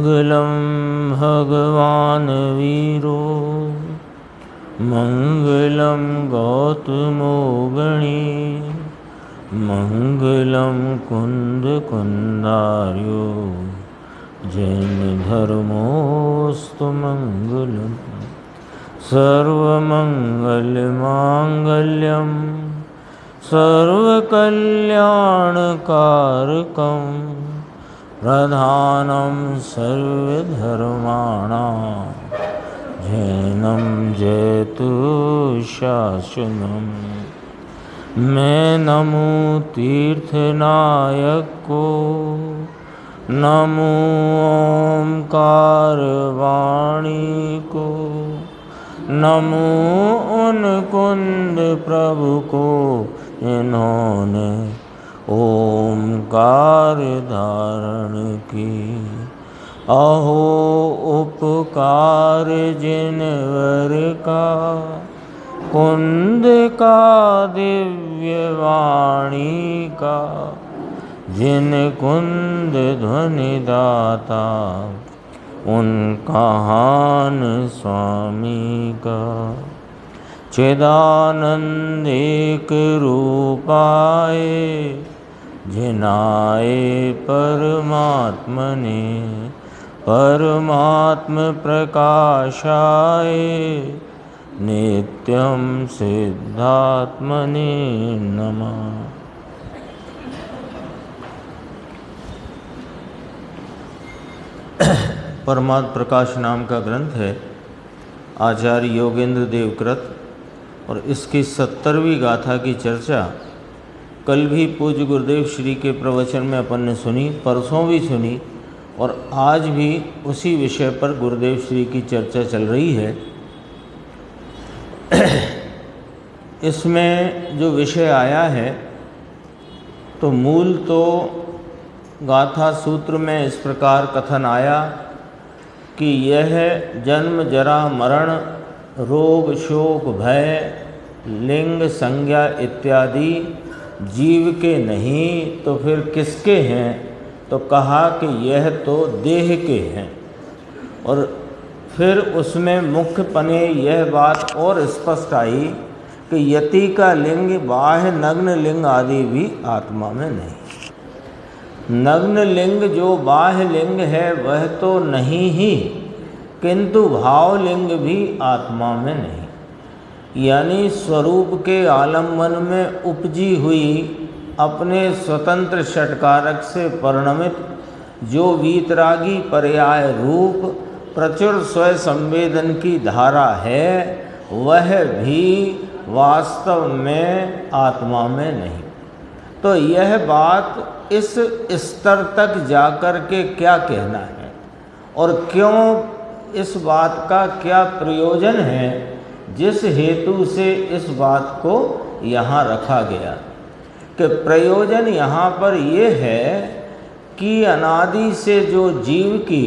मंगलम भगवान वीरो मंगलम गौतमो गणी मंगलम कुंद कुंदार्यो जैन धर्मोस्तु मंगलम सर्वमंगलमांगल्यम सर्वकल्याणकारकं प्रधानं सर्वधर्माणां जैनं जयतु शासनम्। मैं नमो तीर्थनायक को, नमो ओंकार वाणी को, नमो उन कुंद प्रभु को इन्होंने ओंकार धारण की। अहो उपकार जिनवर का, कुंद का दिव्य वाणी का, जिन कुंद ध्वनि दाता उनका हान स्वामी का। चिदानंद एक रूपाए जिनाए परमात्मने, परमात्म प्रकाशाए नित्यं सिद्धात्मने नमः। परमात्म प्रकाश नाम का ग्रंथ है आचार्य योगेंद्र देव कृत, और इसकी 70वीं गाथा की चर्चा कल भी पूज्य गुरुदेव श्री के प्रवचन में अपन ने सुनी, परसों भी सुनी, और आज भी उसी विषय पर गुरुदेव श्री की चर्चा चल रही है। इसमें जो विषय आया है तो मूल तो गाथा सूत्र में इस प्रकार कथन आया कि यह जन्म जरा मरण रोग शोक भय लिंग संज्ञा इत्यादि जीव के नहीं तो फिर किसके हैं, तो कहा कि यह तो देह के हैं। और फिर उसमें मुख्य पने यह बात और स्पष्ट आई कि यति का लिंग बाह्य नग्न लिंग आदि भी आत्मा में नहीं। नग्न लिंग जो बाह्य लिंग है वह तो नहीं ही, किंतु भाव लिंग भी आत्मा में नहीं। यानी स्वरूप के आलम्बन में उपजी हुई अपने स्वतंत्र षटकारक से परिणमित जो वीतरागी पर्याय रूप प्रचुर स्वय संवेदन की धारा है वह भी वास्तव में आत्मा में नहीं। तो यह बात इस स्तर तक जाकर के क्या कहना है और क्यों, इस बात का क्या प्रयोजन है जिस हेतु से इस बात को यहाँ रखा गया। कि प्रयोजन यहाँ पर ये है कि अनादि से जो जीव की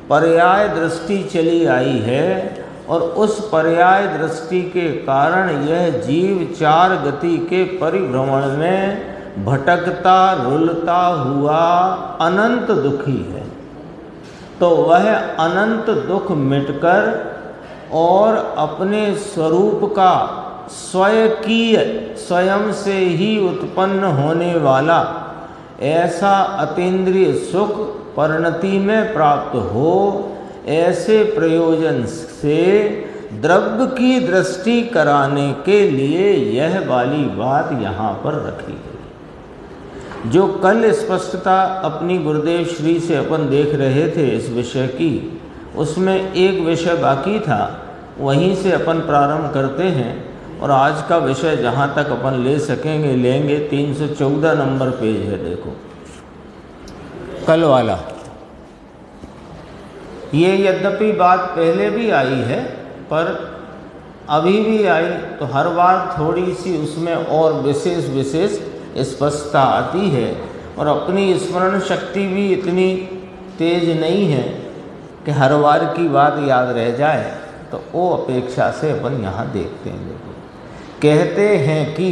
पर्याय दृष्टि चली आई है और उस पर्याय दृष्टि के कारण यह जीव चार गति के परिभ्रमण में भटकता रुलता हुआ अनंत दुखी है। तो वह अनंत दुख मिटकर और अपने स्वरूप का स्वयं से ही उत्पन्न होने वाला ऐसा अतीन्द्रिय सुख परिणति में प्राप्त हो, ऐसे प्रयोजन से द्रव्य की दृष्टि कराने के लिए यह वाली बात यहाँ पर रखी गई। जो कल स्पष्टता अपनी गुरुदेव श्री से अपन देख रहे थे इस विषय की, उसमें एक विषय बाकी था, वहीं से अपन प्रारंभ करते हैं। और आज का विषय जहाँ तक अपन ले सकेंगे लेंगे। 314 नंबर पेज है, देखो कल वाला। ये यद्यपि बात पहले भी आई है पर अभी भी आई तो हर बार थोड़ी सी उसमें और विशेष स्पष्टता आती है। और अपनी स्मरण शक्ति भी इतनी तेज नहीं है कि हर बार की बात याद रह जाए, तो वो अपेक्षा से अपन यहाँ देखते हैं। देखो कहते हैं कि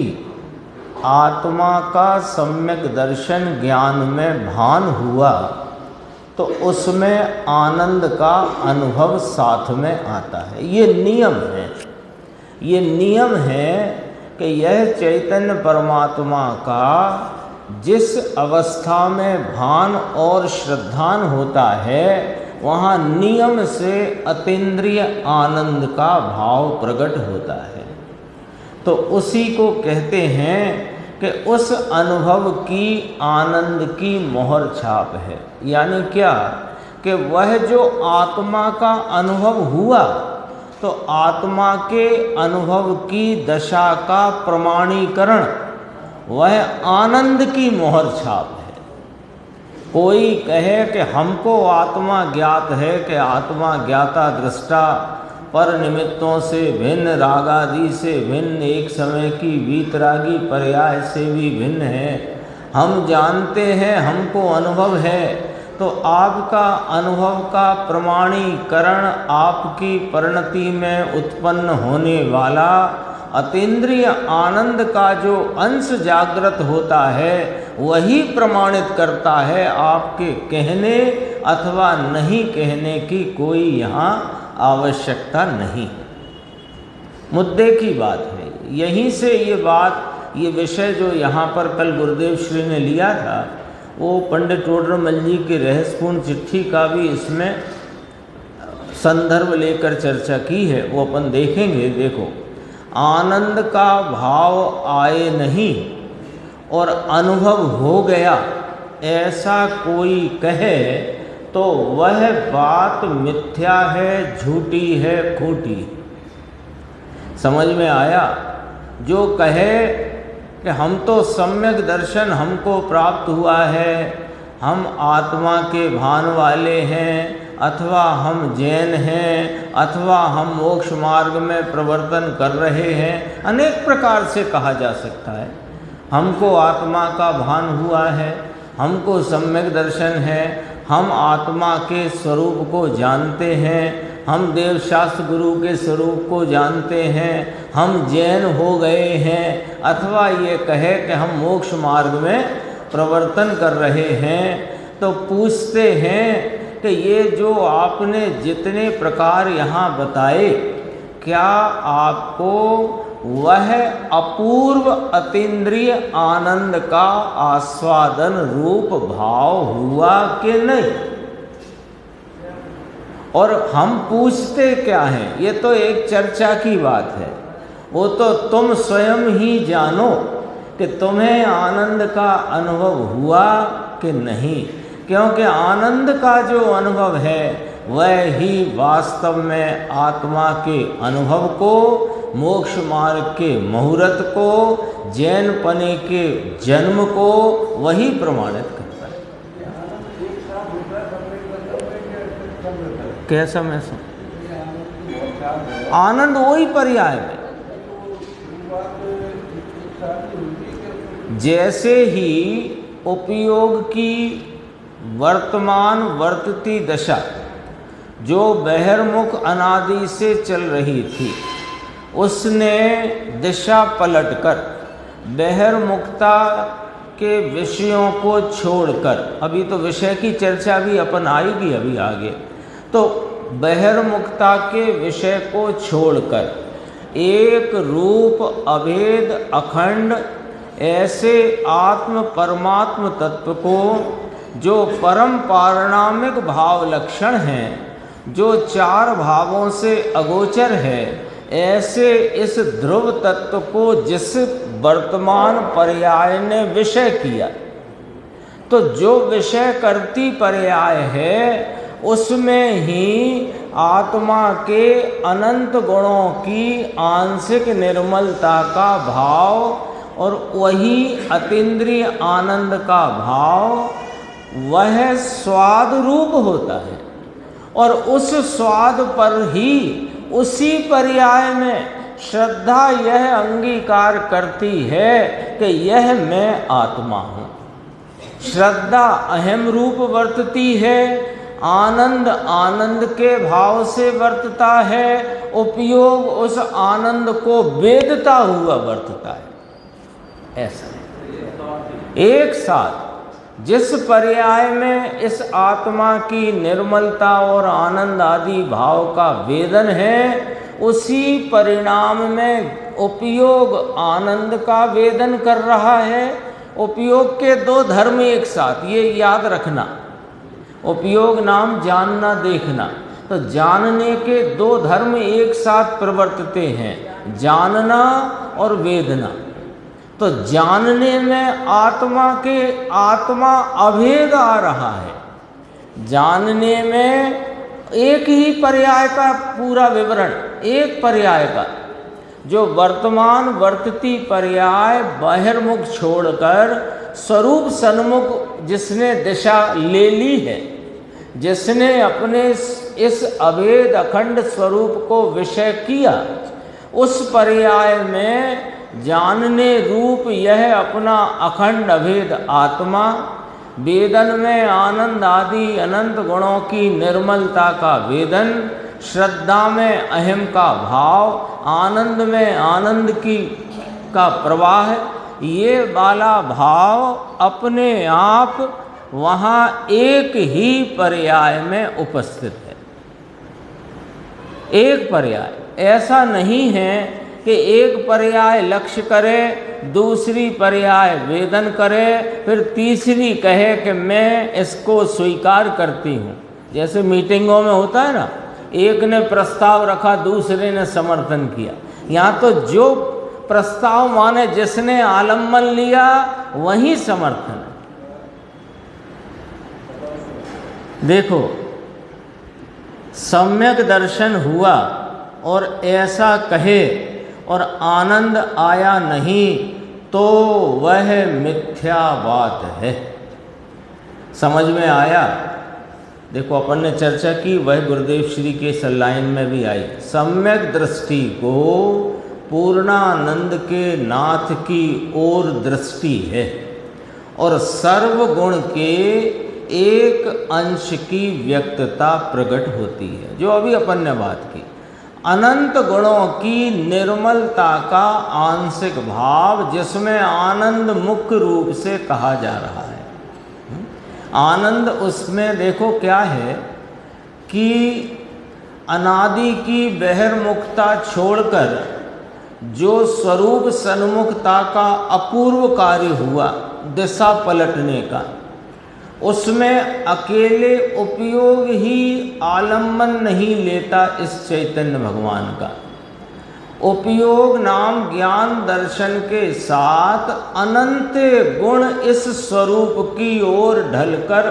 आत्मा का सम्यक दर्शन ज्ञान में भान हुआ तो उसमें आनंद का अनुभव साथ में आता है। ये नियम है, ये नियम है कि यह चैतन्य परमात्मा का जिस अवस्था में भान और श्रद्धान होता है वहाँ नियम से अतीन्द्रिय आनंद का भाव प्रकट होता है। तो उसी को कहते हैं कि उस अनुभव की आनंद की मोहर छाप है। यानी क्या कि वह जो आत्मा का अनुभव हुआ तो आत्मा के अनुभव की दशा का प्रमाणीकरण वह आनंद की मोहर छाप है। कोई कहे कि हमको आत्मा ज्ञात है कि आत्मा ज्ञाता दृष्टा पर निमित्तों से भिन्न, रागादि से भिन्न, एक समय की वीतरागी पर्याय से भी भिन्न है, हम जानते हैं, हमको अनुभव है, तो आपका अनुभव का प्रमाणीकरण आपकी परिणति में उत्पन्न होने वाला अतीन्द्रिय आनंद का जो अंश जागृत होता है वही प्रमाणित करता है। आपके कहने अथवा नहीं कहने की कोई यहाँ आवश्यकता नहीं। मुद्दे की बात है, यहीं से ये बात, ये विषय जो यहाँ पर कल गुरुदेव श्री ने लिया था वो पंडित टोडरमल जी की रहस्यपूर्ण चिट्ठी का भी इसमें संदर्भ लेकर चर्चा की है, वो अपन देखेंगे। देखो, आनंद का भाव आए नहीं और अनुभव हो गया ऐसा कोई कहे तो वह बात मिथ्या है, झूठी है, खोटी। समझ में आया? जो कहे कि हम तो सम्यक दर्शन हमको प्राप्त हुआ है, हम आत्मा के भान वाले हैं, अथवा हम जैन हैं, अथवा हम मोक्ष मार्ग में प्रवर्तन कर रहे हैं, अनेक प्रकार से कहा जा सकता है। हमको आत्मा का भान हुआ है, हमको सम्यक दर्शन है, हम आत्मा के स्वरूप को जानते हैं, हम देवशास्त्र गुरु के स्वरूप को जानते हैं, हम जैन हो गए हैं, अथवा ये कहे कि हम मोक्ष मार्ग में प्रवर्तन कर रहे हैं। तो पूछते हैं कि ये जो आपने जितने प्रकार यहाँ बताए, क्या आपको वह अपूर्व अतीन्द्रिय आनंद का आस्वादन रूप भाव हुआ कि नहीं? और हम पूछते क्या हैं, ये तो एक चर्चा की बात है। वो तो तुम स्वयं ही जानो कि तुम्हें आनंद का अनुभव हुआ कि नहीं, क्योंकि आनंद का जो अनुभव है वह ही वास्तव में आत्मा के अनुभव को, मोक्ष मार्ग के मुहूर्त को, जैन पने के जन्म को वही प्रमाणित करता है। कैसा मैं सुन आनंद वही पर्याय में, जैसे ही उपयोग की वर्तमान वर्तती दशा जो बहिर्मुख अनादि से चल रही थी, उसने दिशा पलटकर बहिर्मुखता के विषयों को छोड़कर, अभी तो विषय की चर्चा भी अपन आएगी अभी आगे, तो बहिर्मुखता के विषय को छोड़कर एक रूप अभेद अखंड ऐसे आत्म परमात्म तत्व को, जो परम पारणामिक भाव लक्षण हैं, जो चार भावों से अगोचर है, ऐसे इस ध्रुव तत्व को जिस वर्तमान पर्याय ने विषय किया, तो जो विषय करती पर्याय है उसमें ही आत्मा के अनंत गुणों की आंशिक निर्मलता का भाव और वही अतीन्द्रिय आनंद का भाव वह स्वाद रूप होता है। और उस स्वाद पर ही उसी पर्याय में श्रद्धा यह अंगीकार करती है कि यह मैं आत्मा हूँ। श्रद्धा अहम रूप वर्तती है, आनंद आनंद के भाव से वर्तता है, उपयोग उस आनंद को वेदता हुआ वर्तता है। ऐसा है। एक साथ जिस पर्याय में इस आत्मा की निर्मलता और आनंद आदि भाव का वेदन है, उसी परिणाम में उपयोग आनंद का वेदन कर रहा है। उपयोग के दो धर्म एक साथ, ये याद रखना। उपयोग नाम जानना देखना, तो जानने के दो धर्म एक साथ प्रवर्तते हैं, जानना और वेदना। तो जानने में आत्मा अभेद आ रहा है। जानने में एक ही पर्याय का पूरा विवरण, एक पर्याय का, जो वर्तमान वर्तती पर्याय बहिर्मुख छोड़कर स्वरूप सन्मुख जिसने दिशा ले ली है, जिसने अपने इस अभेद अखंड स्वरूप को विषय किया, उस पर्याय में जानने रूप यह अपना अखंड अभेद आत्मा, वेदन में आनंद आदि अनंत गुणों की निर्मलता का वेदन, श्रद्धा में अहम का भाव, आनंद में आनंद का प्रवाह, ये वाला भाव अपने आप वहाँ एक ही पर्याय में उपस्थित है। एक पर्याय, ऐसा नहीं है कि एक पर्याय लक्ष्य करे, दूसरी पर्याय वेदन करे, फिर तीसरी कहे कि मैं इसको स्वीकार करती हूँ। जैसे मीटिंगों में होता है ना, एक ने प्रस्ताव रखा, दूसरे ने समर्थन किया। यहाँ तो जो प्रस्ताव माने जिसने आलम्बन लिया वही समर्थन है। देखो, सम्यक दर्शन हुआ और ऐसा कहे और आनंद आया नहीं तो वह मिथ्या बात है। समझ में आया? देखो, अपन ने चर्चा की, वह गुरुदेव श्री के सलाइन में भी आई। सम्यक दृष्टि को पूर्णानंद के नाथ की ओर दृष्टि है और सर्वगुण के एक अंश की व्यक्तता प्रकट होती है, जो अभी अपन ने बात की। अनंत गुणों की निर्मलता का आंशिक भाव, जिसमें आनंद मुख्य रूप से कहा जा रहा है। आनंद उसमें देखो क्या है कि अनादि की बहिर्मुखता छोड़कर जो स्वरूप सन्मुखता का अपूर्व कार्य हुआ, दिशा पलटने का, उसमें अकेले उपयोग ही आलम्बन नहीं लेता इस चैतन्य भगवान का। उपयोग नाम ज्ञान दर्शन के साथ अनंत गुण इस स्वरूप की ओर ढलकर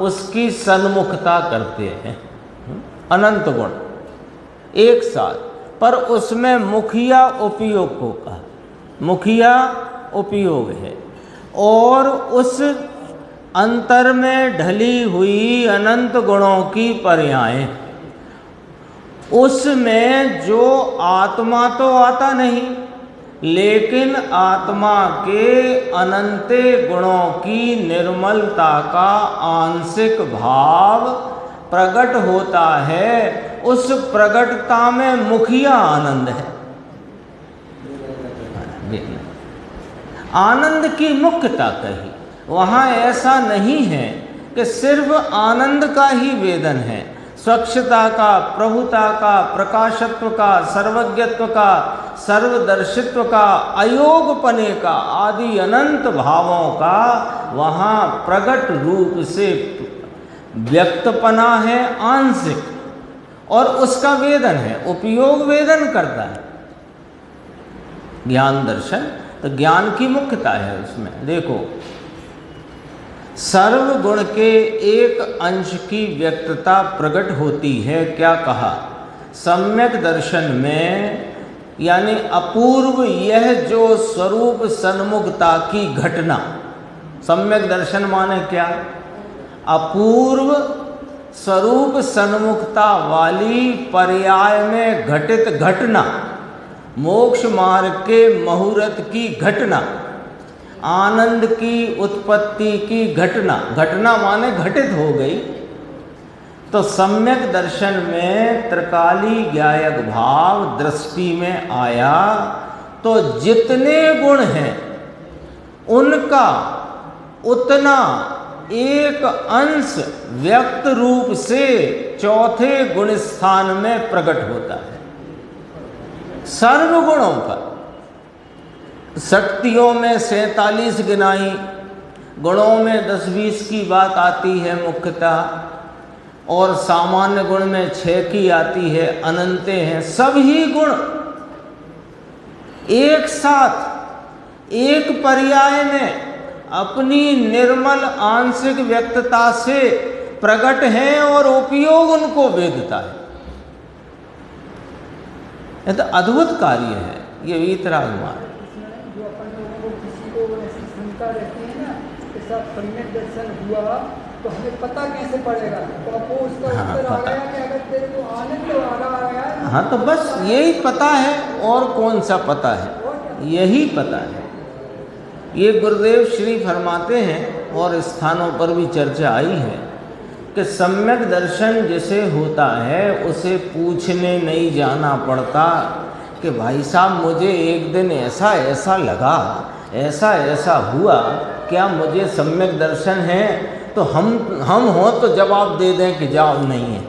उसकी सन्मुखता करते हैं। अनंत गुण एक साथ, पर उसमें मुखिया उपयोग को कहा, मुखिया उपयोग है। और उस अंतर में ढली हुई अनंत गुणों की पर्यायें, उसमें जो आत्मा तो आता नहीं, लेकिन आत्मा के अनंत गुणों की निर्मलता का आंशिक भाव प्रकट होता है। उस प्रकटता में मुखिया आनंद है। आनंद की मुख्यता कही, वहाँ ऐसा नहीं है कि सिर्फ आनंद का ही वेदन है। स्वच्छता का, प्रभुता का, प्रकाशत्व का, सर्वज्ञत्व का, सर्वदर्शित्व का, अयोगपने का आदि अनंत भावों का वहाँ प्रकट रूप से व्यक्तपना है आंशिक, और उसका वेदन है, उपयोग वेदन करता है। ज्ञान दर्शन तो ज्ञान की मुख्यता है उसमें। देखो, सर्वगुण के एक अंश की व्यक्तता प्रकट होती है। क्या कहा? सम्यक दर्शन में, यानी अपूर्व यह जो स्वरूप सन्मुखता की घटना। सम्यक दर्शन माने क्या? अपूर्व स्वरूप सन्मुखता वाली पर्याय में घटित घटना, मोक्ष मार्ग के मुहूर्त की घटना, आनंद की उत्पत्ति की घटना। घटना माने घटित हो गई। तो सम्यक दर्शन में त्रिकाली ज्ञायक भाव दृष्टि में आया तो जितने गुण हैं उनका उतना एक अंश व्यक्त रूप से चौथे गुण स्थान में प्रकट होता है। सर्वगुणों का शक्तियों में 47 गिनाई, गुणों में 10-20 की बात आती है मुख्यतः, और सामान्य गुण में 6 की आती है, अनंत हैं। सभी गुण एक साथ एक पर्याय में अपनी निर्मल आंशिक व्यक्तता से प्रकट हैं और उपयोग उनको वेदता है। यह तो अद्भुत कार्य है ये वीतराग मार्ग। जो अपन लोगों को किसी को ऐसी शंका रहती है ना कि सब सम्यक दर्शन हुआ तो हमें पता कैसे पड़ेगा, तो आपको उसका उत्तर आ गया कि अगर तेरे को आनंद आ रहा है। हाँ, तो बस यही पता है, और कौन सा पता है, यही पता है। ये गुरुदेव श्री फरमाते हैं और स्थानों पर भी चर्चा आई है कि सम्यक दर्शन जिसे होता है उसे पूछने नहीं जाना पड़ता कि भाई साहब मुझे एक दिन ऐसा ऐसा लगा, ऐसा ऐसा हुआ, क्या मुझे सम्यक दर्शन है? तो हम हो तो जवाब दे दें कि जाओ नहीं है।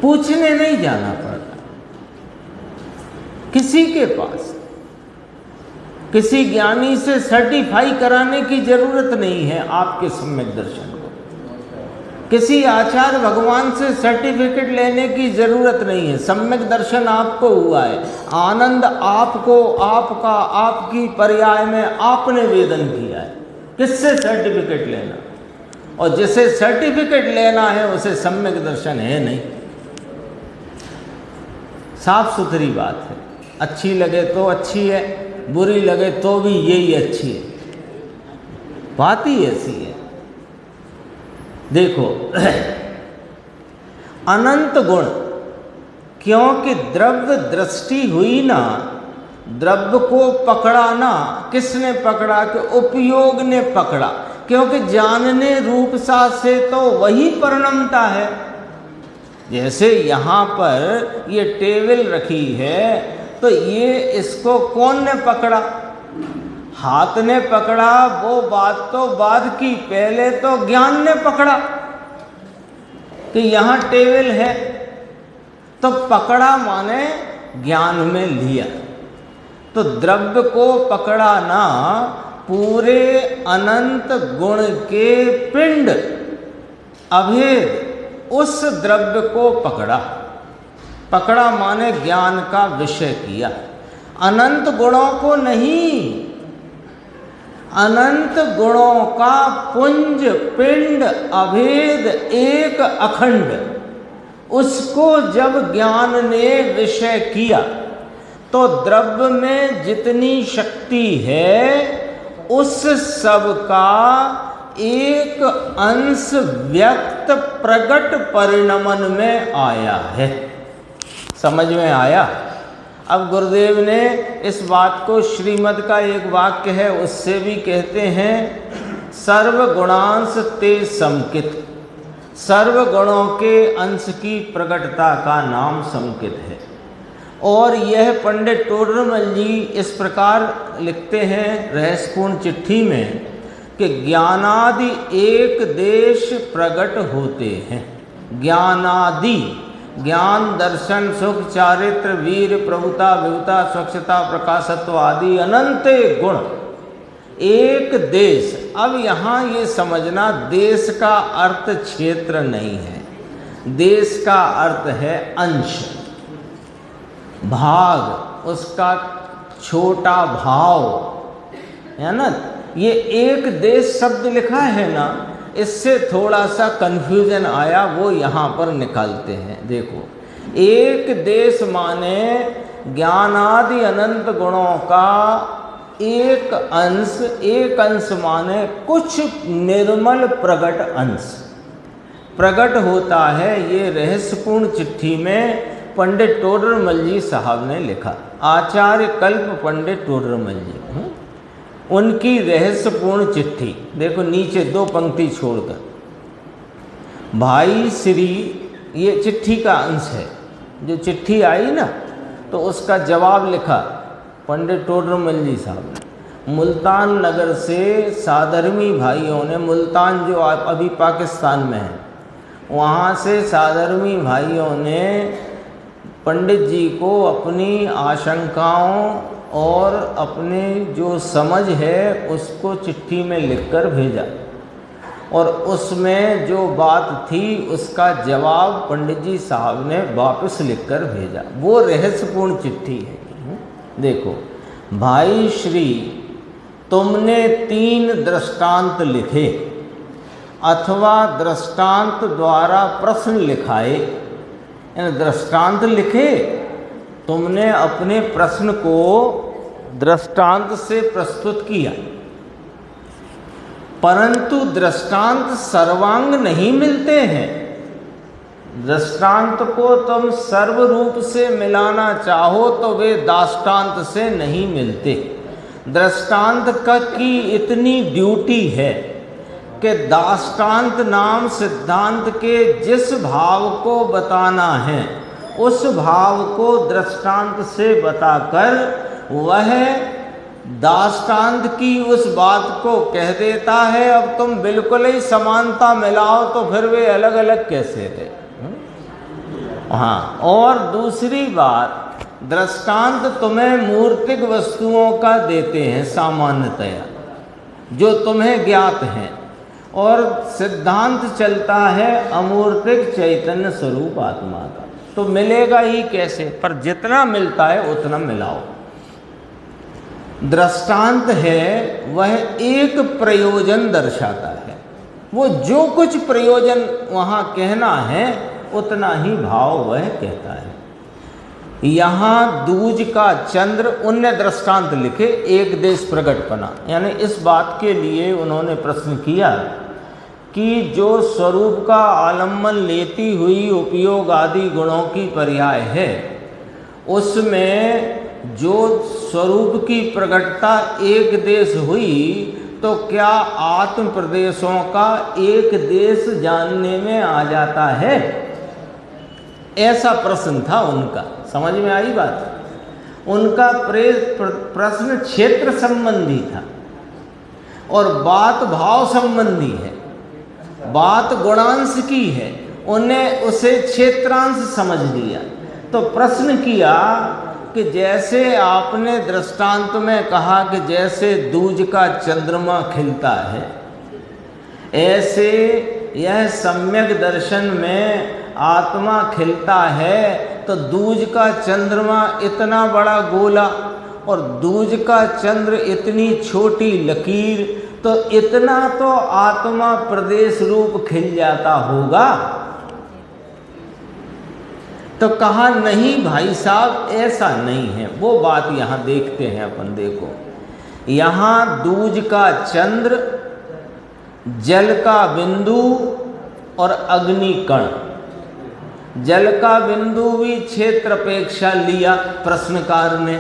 पूछने नहीं जाना पड़ता किसी के पास, किसी ज्ञानी से सर्टिफाई कराने की जरूरत नहीं है आपके सम्यक दर्शन को, किसी आचार्य भगवान से सर्टिफिकेट लेने की जरूरत नहीं है। सम्यक दर्शन आपको हुआ है, आनंद आपको, आपका, आपकी पर्याय में आपने वेदन किया है, किससे सर्टिफिकेट लेना? और जिसे सर्टिफिकेट लेना है उसे सम्यक दर्शन है नहीं। साफ सुथरी बात है, अच्छी लगे तो अच्छी है, बुरी लगे तो भी यही अच्छी है, बात ही ऐसी है। देखो अनंत गुण, क्योंकि द्रव्य दृष्टि हुई ना, द्रव्य को पकड़ा ना, किसने पकड़ा? कि उपयोग ने पकड़ा, क्योंकि जानने रूप सा से तो वही परिणमता है। जैसे यहाँ पर ये टेबल रखी है तो ये इसको कौन ने पकड़ा? हाथ ने पकड़ा, वो बात तो बाद की, पहले तो ज्ञान ने पकड़ा कि यहाँ टेबल है, तो पकड़ा माने ज्ञान में लिया। तो द्रव्य को पकड़ा ना, पूरे अनंत गुण के पिंड अभेद उस द्रव्य को पकड़ा। पकड़ा माने ज्ञान का विषय किया, अनंत गुणों को नहीं। अनंत गुणों का पुंज, पिंड, अभेद, एक अखंड, उसको जब ज्ञान ने विषय किया तो द्रव्य में जितनी शक्ति है उस सब का एक अंश व्यक्त प्रकट परिणमन में आया है। समझ में आया? अब गुरुदेव ने इस बात को श्रीमद् का एक वाक्य है उससे भी कहते हैं, सर्वगुणांश ते समकित। सर्वगुणों के अंश की प्रकटता का नाम समकित है। और यह पंडित टोडरमल जी इस प्रकार लिखते हैं रहस्यपूर्ण चिट्ठी में कि ज्ञानादि एक देश प्रकट होते हैं। ज्ञानादि, ज्ञान, दर्शन, सुख, चारित्र, वीर, प्रभुता, विभुता, स्वच्छता, प्रकाशत्व आदि अनंत गुण एक देश। अब यहाँ ये समझना, देश का अर्थ क्षेत्र नहीं है, देश का अर्थ है अंश, भाग, उसका छोटा भाव है ना। ये एक देश शब्द लिखा है ना, इससे थोड़ा सा कन्फ्यूजन आया, वो यहाँ पर निकालते हैं। देखो, एक देश माने ज्ञानादि अनंत गुणों का एक अंश, एक अंश माने कुछ निर्मल प्रगट अंश प्रकट होता है। ये रहस्यपूर्ण चिट्ठी में पंडित टोडरमल जी साहब ने लिखा, आचार्य कल्प पंडित टोडरमल जी, उनकी रहस्यपूर्ण चिट्ठी। देखो नीचे 2 पंक्ति छोड़कर, भाई श्री, ये चिट्ठी का अंश है। जो चिट्ठी आई ना तो उसका जवाब लिखा पंडित टोडरमल जी साहब ने मुल्तान नगर से साधर्मी भाइयों ने, मुल्तान जो अभी पाकिस्तान में है, वहाँ से साधर्मी भाइयों ने पंडित जी को अपनी आशंकाओं और अपने जो समझ है उसको चिट्ठी में लिखकर भेजा, और उसमें जो बात थी उसका जवाब पंडित जी साहब ने वापस लिखकर भेजा। वो रहस्यपूर्ण चिट्ठी है। देखो, भाई श्री, तुमने 3 दृष्टांत लिखे अथवा दृष्टांत द्वारा प्रश्न लिखाए। दृष्टांत लिखे, तुमने अपने प्रश्न को दृष्टांत से प्रस्तुत किया, परंतु दृष्टांत सर्वांग नहीं मिलते हैं। दृष्टांत को तुम सर्वरूप से मिलाना चाहो तो वे दाष्टांत से नहीं मिलते। दृष्टांत की इतनी ड्यूटी है कि दाष्टांत नाम सिद्धांत के जिस भाव को बताना है उस भाव को दृष्टांत से बताकर वह दाष्टांत की उस बात को कह देता है। अब तुम बिल्कुल ही समानता मिलाओ तो फिर वे अलग अलग कैसे थे। हाँ, और दूसरी बात, दृष्टांत तुम्हें मूर्तिक वस्तुओं का देते हैं सामान्यतया, जो तुम्हें ज्ञात हैं, और सिद्धांत चलता है अमूर्तिक चैतन्य स्वरूप आत्मा का। तो मिलेगा ही कैसे, पर जितना मिलता है उतना मिलाओ। दृष्टांत है वह एक प्रयोजन दर्शाता है, वो जो कुछ प्रयोजन वहाँ कहना है उतना ही भाव वह कहता है। यहाँ दूज का चंद्र, उनने दृष्टांत लिखे एक देश प्रगटपना, यानी इस बात के लिए उन्होंने प्रश्न किया कि जो स्वरूप का आलम्बन लेती हुई उपयोग आदि गुणों की पर्याय है, उसमें जो स्वरूप की प्रगटता एक देश हुई तो क्या आत्म प्रदेशों का एक देश जानने में आ जाता है? ऐसा प्रश्न था उनका। समझ में आई बात? उनका प्रश्न क्षेत्र संबंधी था और बात भाव संबंधी है, बात गुणांश की है। उन्हें उसे क्षेत्रांश समझ लिया तो प्रश्न किया कि जैसे आपने दृष्टांत में कहा कि जैसे दूज का चंद्रमा खिलता है, ऐसे यह सम्यक दर्शन में आत्मा खिलता है। तो दूज का चंद्रमा इतना बड़ा गोला और दूज का चंद्र इतनी छोटी लकीर, तो इतना तो आत्मा प्रदेश रूप खिल जाता होगा। तो कहा नहीं भाई साहब, ऐसा नहीं है। वो बात यहाँ देखते हैं अपन। देखो, यहाँ दूज का चंद्र, जल का बिंदु और अग्नि कण, जल का बिंदु भी क्षेत्र अपेक्षा लिया प्रश्नकार ने,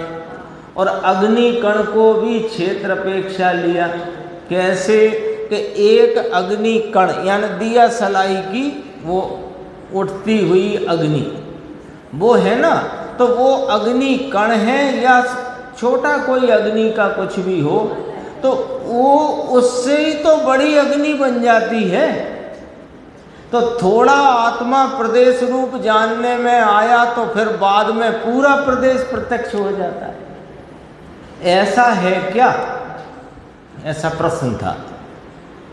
और अग्नि कण को भी क्षेत्र अपेक्षा लिया। कैसे कि एक अग्नि कण यानी दिया सलाई की वो उठती हुई अग्नि, वो है ना, तो वो अग्नि कण है या छोटा कोई अग्नि का कुछ भी हो, तो वो उससे ही तो बड़ी अग्नि बन जाती है। तो थोड़ा आत्मा प्रदेश रूप जानने में आया तो फिर बाद में पूरा प्रदेश प्रत्यक्ष हो जाता है। ऐसा है क्या? ऐसा प्रश्न था।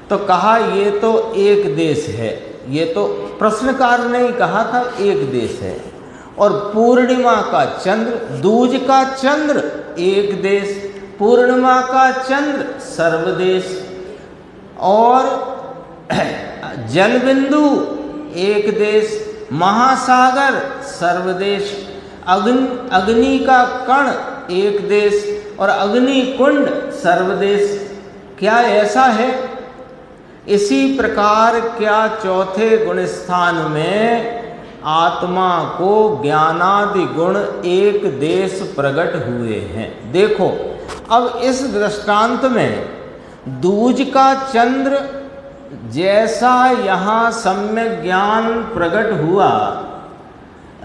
तो कहा ये तो एक देश है, ये तो प्रश्नकार ने ही कहा था एक देश है, और पूर्णिमा का चंद्र, दूज का चंद्र एक देश, पूर्णिमा का चंद्र सर्वदेश, और जल बिंदु एक देश, महासागर सर्वदेश, अग्नि का कण एक देश और अग्नि कुंड सर्वदेश। क्या ऐसा है? इसी प्रकार क्या चौथे गुण स्थान में आत्मा को ज्ञानादि गुण एक देश प्रकट हुए हैं। देखो, अब इस दृष्टांत में दूज का चंद्र जैसा यहाँ सम्यक ज्ञान प्रकट हुआ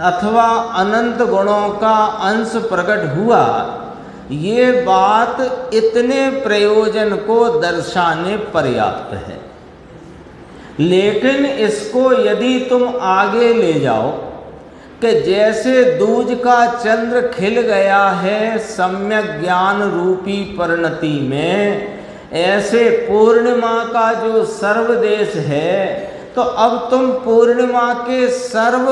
अथवा अनंत गुणों का अंश प्रकट हुआ, ये बात इतने प्रयोजन को दर्शाने पर्याप्त है। लेकिन इसको यदि तुम आगे ले जाओ कि जैसे दूज का चंद्र खिल गया है सम्यक ज्ञान रूपी परिणति में, ऐसे पूर्णिमा का जो सर्वदेश है, तो अब तुम पूर्णिमा के सर्व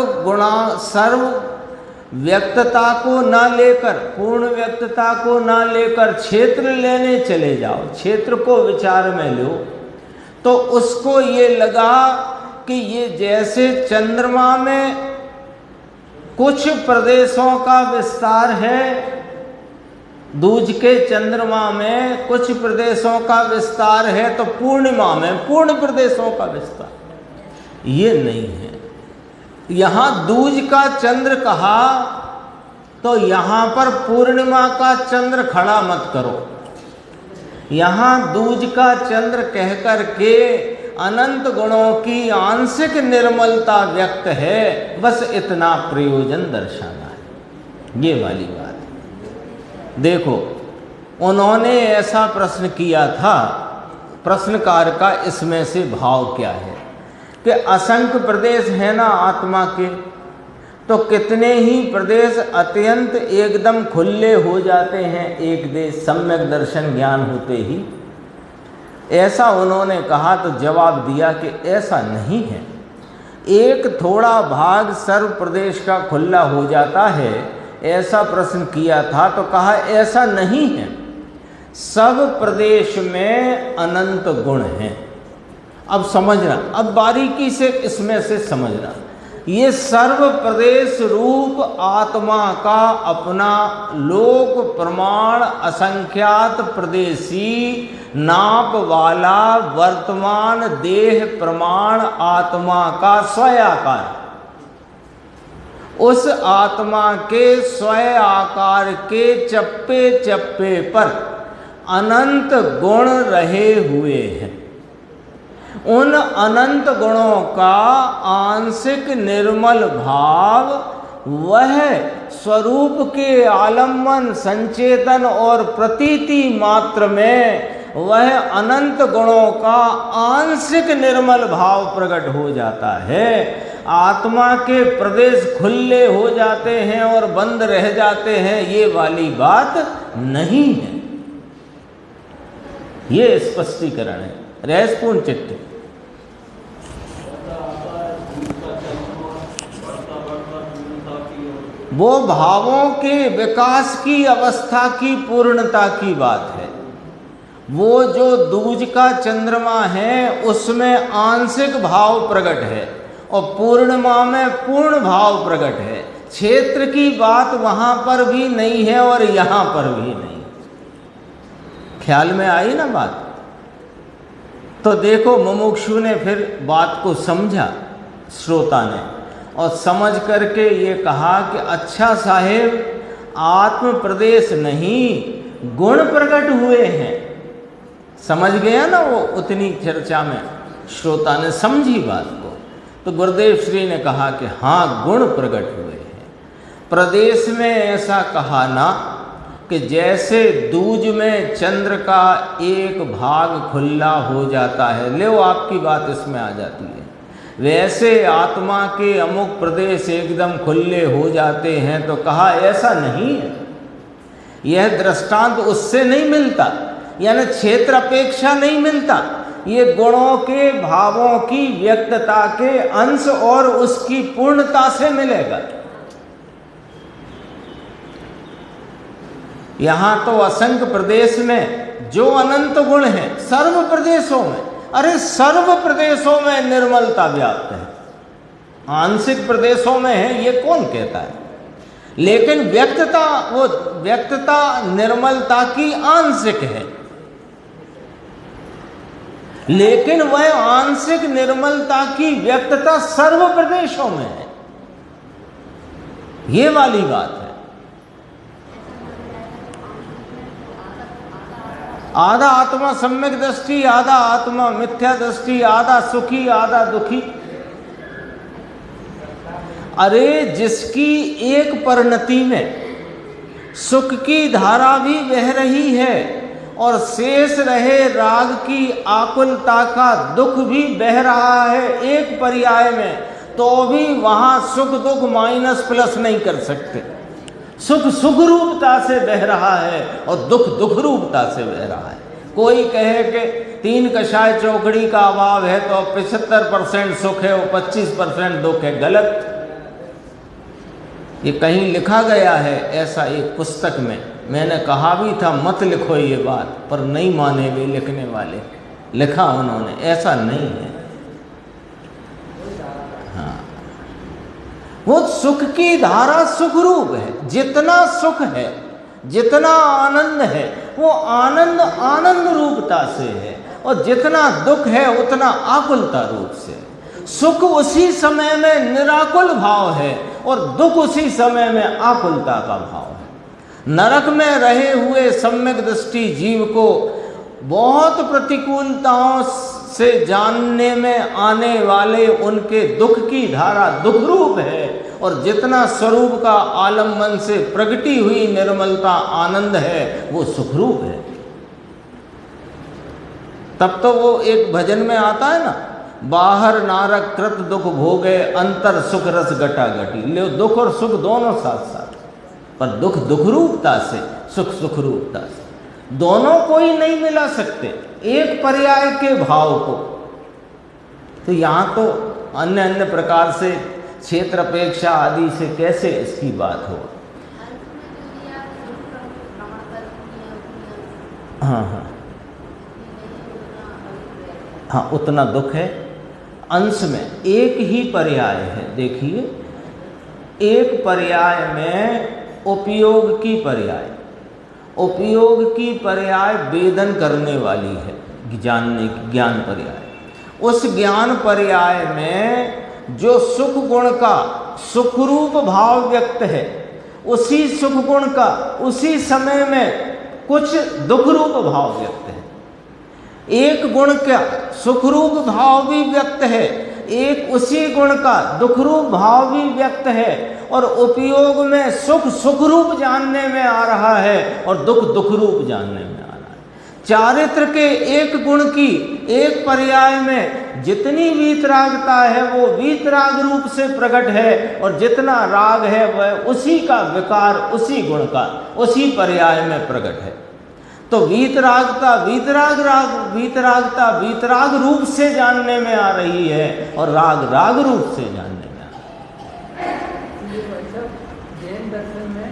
व्यक्तता को ना लेकर, पूर्ण व्यक्तता को ना लेकर क्षेत्र लेने चले जाओ, क्षेत्र को विचार में लो, तो उसको ये लगा कि ये जैसे चंद्रमा में कुछ प्रदेशों का विस्तार है, दूज के चंद्रमा में कुछ प्रदेशों का विस्तार है, तो पूर्णिमा में पूर्ण प्रदेशों का विस्तार, ये नहीं है। यहाँ दूज का चंद्र कहा तो यहाँ पर पूर्णिमा का चंद्र खड़ा मत करो। यहाँ दूज का चंद्र कहकर के अनंत गुणों की आंशिक निर्मलता व्यक्त है, बस इतना प्रयोजन दर्शाना है, ये वाली बात है। देखो, उन्होंने ऐसा प्रश्न किया था, प्रश्नकार का इसमें से भाव क्या है कि असंख्य प्रदेश है ना आत्मा के, तो कितने ही प्रदेश अत्यंत एकदम खुले हो जाते हैं एक देश सम्यक दर्शन ज्ञान होते ही। ऐसा उन्होंने कहा तो जवाब दिया कि ऐसा नहीं है। एक थोड़ा भाग सर्व प्रदेश का खुला हो जाता है, ऐसा प्रश्न किया था तो कहा ऐसा नहीं है, सब प्रदेश में अनंत गुण हैं। अब समझना, अब बारीकी से इसमें से समझना, ये सर्व प्रदेश रूप आत्मा का अपना लोक प्रमाण असंख्यात प्रदेशी नाप वाला वर्तमान देह प्रमाण आत्मा का स्वयं आकार, उस आत्मा के स्वयं आकार के चप्पे चप्पे पर अनंत गुण रहे हुए हैं। उन अनंत गुणों का आंशिक निर्मल भाव वह स्वरूप के आलम्बन संचेतन और प्रतीति मात्र में वह अनंत गुणों का आंशिक निर्मल भाव प्रकट हो जाता है। आत्मा के प्रदेश खुले हो जाते हैं और बंद रह जाते हैं, ये वाली बात नहीं है। ये स्पष्टीकरण है रहस्यपूर्ण चित्त। वो भावों के विकास की अवस्था की पूर्णता की बात है। वो जो दूज का चंद्रमा है उसमें आंशिक भाव प्रकट है और पूर्णिमा में पूर्ण भाव प्रकट है। क्षेत्र की बात वहां पर भी नहीं है और यहां पर भी नहीं। ख्याल में आई ना बात? तो देखो, मुमुक्षु ने फिर बात को समझा, श्रोता ने, और समझ करके ये कहा कि अच्छा साहेब, आत्म प्रदेश नहीं गुण प्रकट हुए हैं। समझ गया ना वो? उतनी चर्चा में श्रोता ने समझी बात को। तो गुरुदेव श्री ने कहा कि हाँ, गुण प्रकट हुए हैं। प्रदेश में ऐसा कहा ना कि जैसे दूज में चंद्र का एक भाग खुला हो जाता है, ले वो आपकी बात इसमें आ जाती है, वैसे आत्मा के अमुक प्रदेश एकदम खुले हो जाते हैं। तो कहा ऐसा नहीं है। यह दृष्टांत उससे नहीं मिलता, यानी क्षेत्र अपेक्षा नहीं मिलता, ये गुणों के भावों की व्यक्तता के अंश और उसकी पूर्णता से मिलेगा। यहां तो असंख्य प्रदेश में जो अनंत गुण हैं, सर्व प्रदेशों में, अरे सर्व प्रदेशों में निर्मलता व्याप्त है। आंशिक प्रदेशों में है ये कौन कहता है? लेकिन व्यक्तता, वो व्यक्तता निर्मलता की आंशिक है, लेकिन वह आंशिक निर्मलता की व्यक्तता सर्व प्रदेशों में है। ये वाली बात है। आधा आत्मा सम्यक दृष्टि, आधा आत्मा मिथ्या दृष्टि, आधा सुखी आधा दुखी। अरे जिसकी एक परिणति में सुख की धारा भी बह रही है और शेष रहे राग की आकुलता का दुख भी बह रहा है एक पर्याय में, तो भी वहाँ सुख दुख माइनस प्लस नहीं कर सकते। सुख सुख रूपता से बह रहा है और दुख दुख रूपता से बह रहा है। कोई कहे कि 3 कषाय चौकड़ी का अभाव है तो 75% सुख है और 25% दुख है, गलत। ये कहीं लिखा गया है ऐसा एक पुस्तक में, मैंने कहा भी था मत लिखो ये बात, पर नहीं माने वे लिखने वाले, लिखा उन्होंने, ऐसा नहीं है। हाँ, वो सुख की धारा सुख रूप है, जितना सुख है जितना आनंद है वो आनंद आनंद रूपता से है, और जितना दुख है उतना आकुलता रूप से। सुख उसी समय में निराकुल भाव है और दुख उसी समय में आकुलता का भाव है। नरक में रहे हुए सम्यक दृष्टि जीव को बहुत प्रतिकूलताओं से जानने में आने वाले उनके दुख की धारा दुख रूप है, और जितना स्वरूप का आलम्बन से प्रगटी हुई निर्मलता आनंद है वो सुख रूप है। तब तो वो एक भजन में आता है ना, बाहर नारक कृत दुख भोगे अंतर सुख रस गटा गटी। ले दुख और सुख दोनों साथ साथ, पर दुख दुख रूपता से, सुख सुख रूपता से, दोनों कोई नहीं मिला सकते एक पर्याय के भाव को। तो यहाँ तो अन्य अन्य प्रकार से क्षेत्र अपेक्षा आदि से कैसे इसकी बात हो। हाँ हाँ हाँ, उतना दुख है अंश में। एक ही पर्याय है, देखिए एक पर्याय में उपयोग की पर्याय, उपयोग की पर्याय वेदन करने वाली है, जानने की ज्ञान पर्याय। उस ज्ञान पर्याय में जो सुख गुण का सुखरूप भाव व्यक्त है, उसी सुख गुण का उसी समय में कुछ दुख रूप भाव व्यक्त है। एक गुण का सुखरूप भाव भी व्यक्त है, एक उसी गुण का दुखरूप भाव भी व्यक्त है, और उपयोग में सुख सुखरूप जानने में आ रहा है और दुख दुखरूप जानने में आ रहा है। चारित्र के एक गुण की एक पर्याय में जितनी वीतरागता है वो वीतराग रूप से प्रकट है, और जितना राग है वह उसी का विकार उसी गुण का उसी पर्याय में प्रकट है। तो वीतरागता वीतरागता वीतराग रूप से जानने में आ रही है और राग राग रूप से जानने में आ रही है। जैन दर्शन में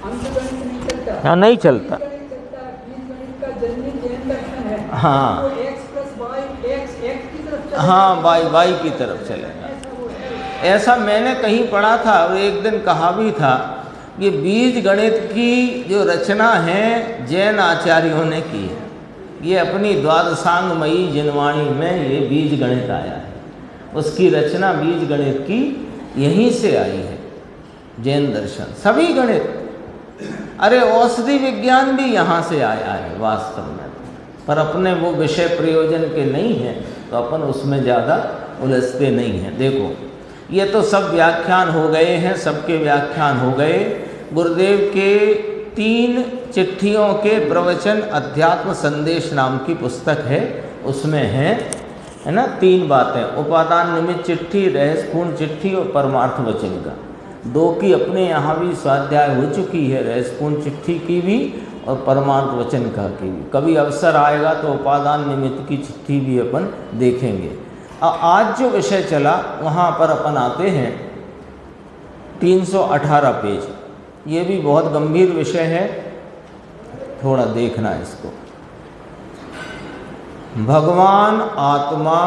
अंकगणित नहीं चलता। हाँ, नहीं चलता। बीजगणित का जन्मी जैन दर्शन है। हाँ, तो x + y x की तरफ चलेगा। हाँ, y की तरफ चलेगा। ऐसा मैंने कहीं पढ़ा था और एक दिन कहा भी था, ये बीज गणित की जो रचना है जैन आचार्यों ने की है। ये अपनी द्वादशांगमयी जिनवाणी में ये बीज गणित आया है, उसकी रचना बीज गणित की यहीं से आई है। जैन दर्शन सभी गणित, अरे औषधि विज्ञान भी यहाँ से आया है वास्तव में, पर अपने वो विषय प्रयोजन के नहीं हैं तो अपन उसमें ज़्यादा उलझते नहीं हैं। देखो ये तो सब व्याख्यान हो गए हैं, सबके व्याख्यान हो गए। गुरुदेव के 3 चिट्ठियों के प्रवचन अध्यात्म संदेश नाम की पुस्तक है, उसमें है ना 3 बातें, उपादान निमित्त चिट्ठी, रहस्यपूर्ण चिट्ठी और परमार्थ वचन का। 2 की अपने यहाँ भी स्वाध्याय हो चुकी है, रहस्यपूर्ण चिट्ठी की भी और परमार्थ वचन का की भी। कभी अवसर आएगा तो उपादान निमित्त की चिट्ठी भी अपन देखेंगे। आज जो विषय चला वहाँ पर अपन आते हैं 318 पेज। ये भी बहुत गंभीर विषय है, थोड़ा देखना इसको। भगवान आत्मा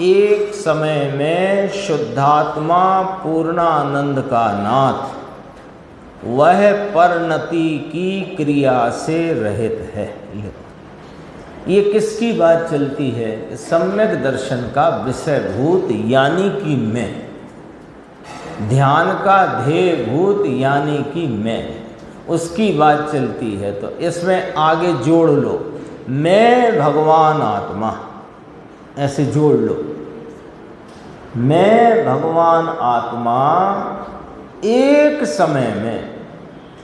एक समय में शुद्धात्मा पूर्णानंद का नाथ, वह परिणति की क्रिया से रहित है। ये किसकी बात चलती है? सम्यक दर्शन का विषयभूत यानी कि मैं, ध्यान का ध्येयभूत यानी कि मैं, उसकी बात चलती है। तो इसमें आगे जोड़ लो, मैं भगवान आत्मा, ऐसे जोड़ लो। मैं भगवान आत्मा एक समय में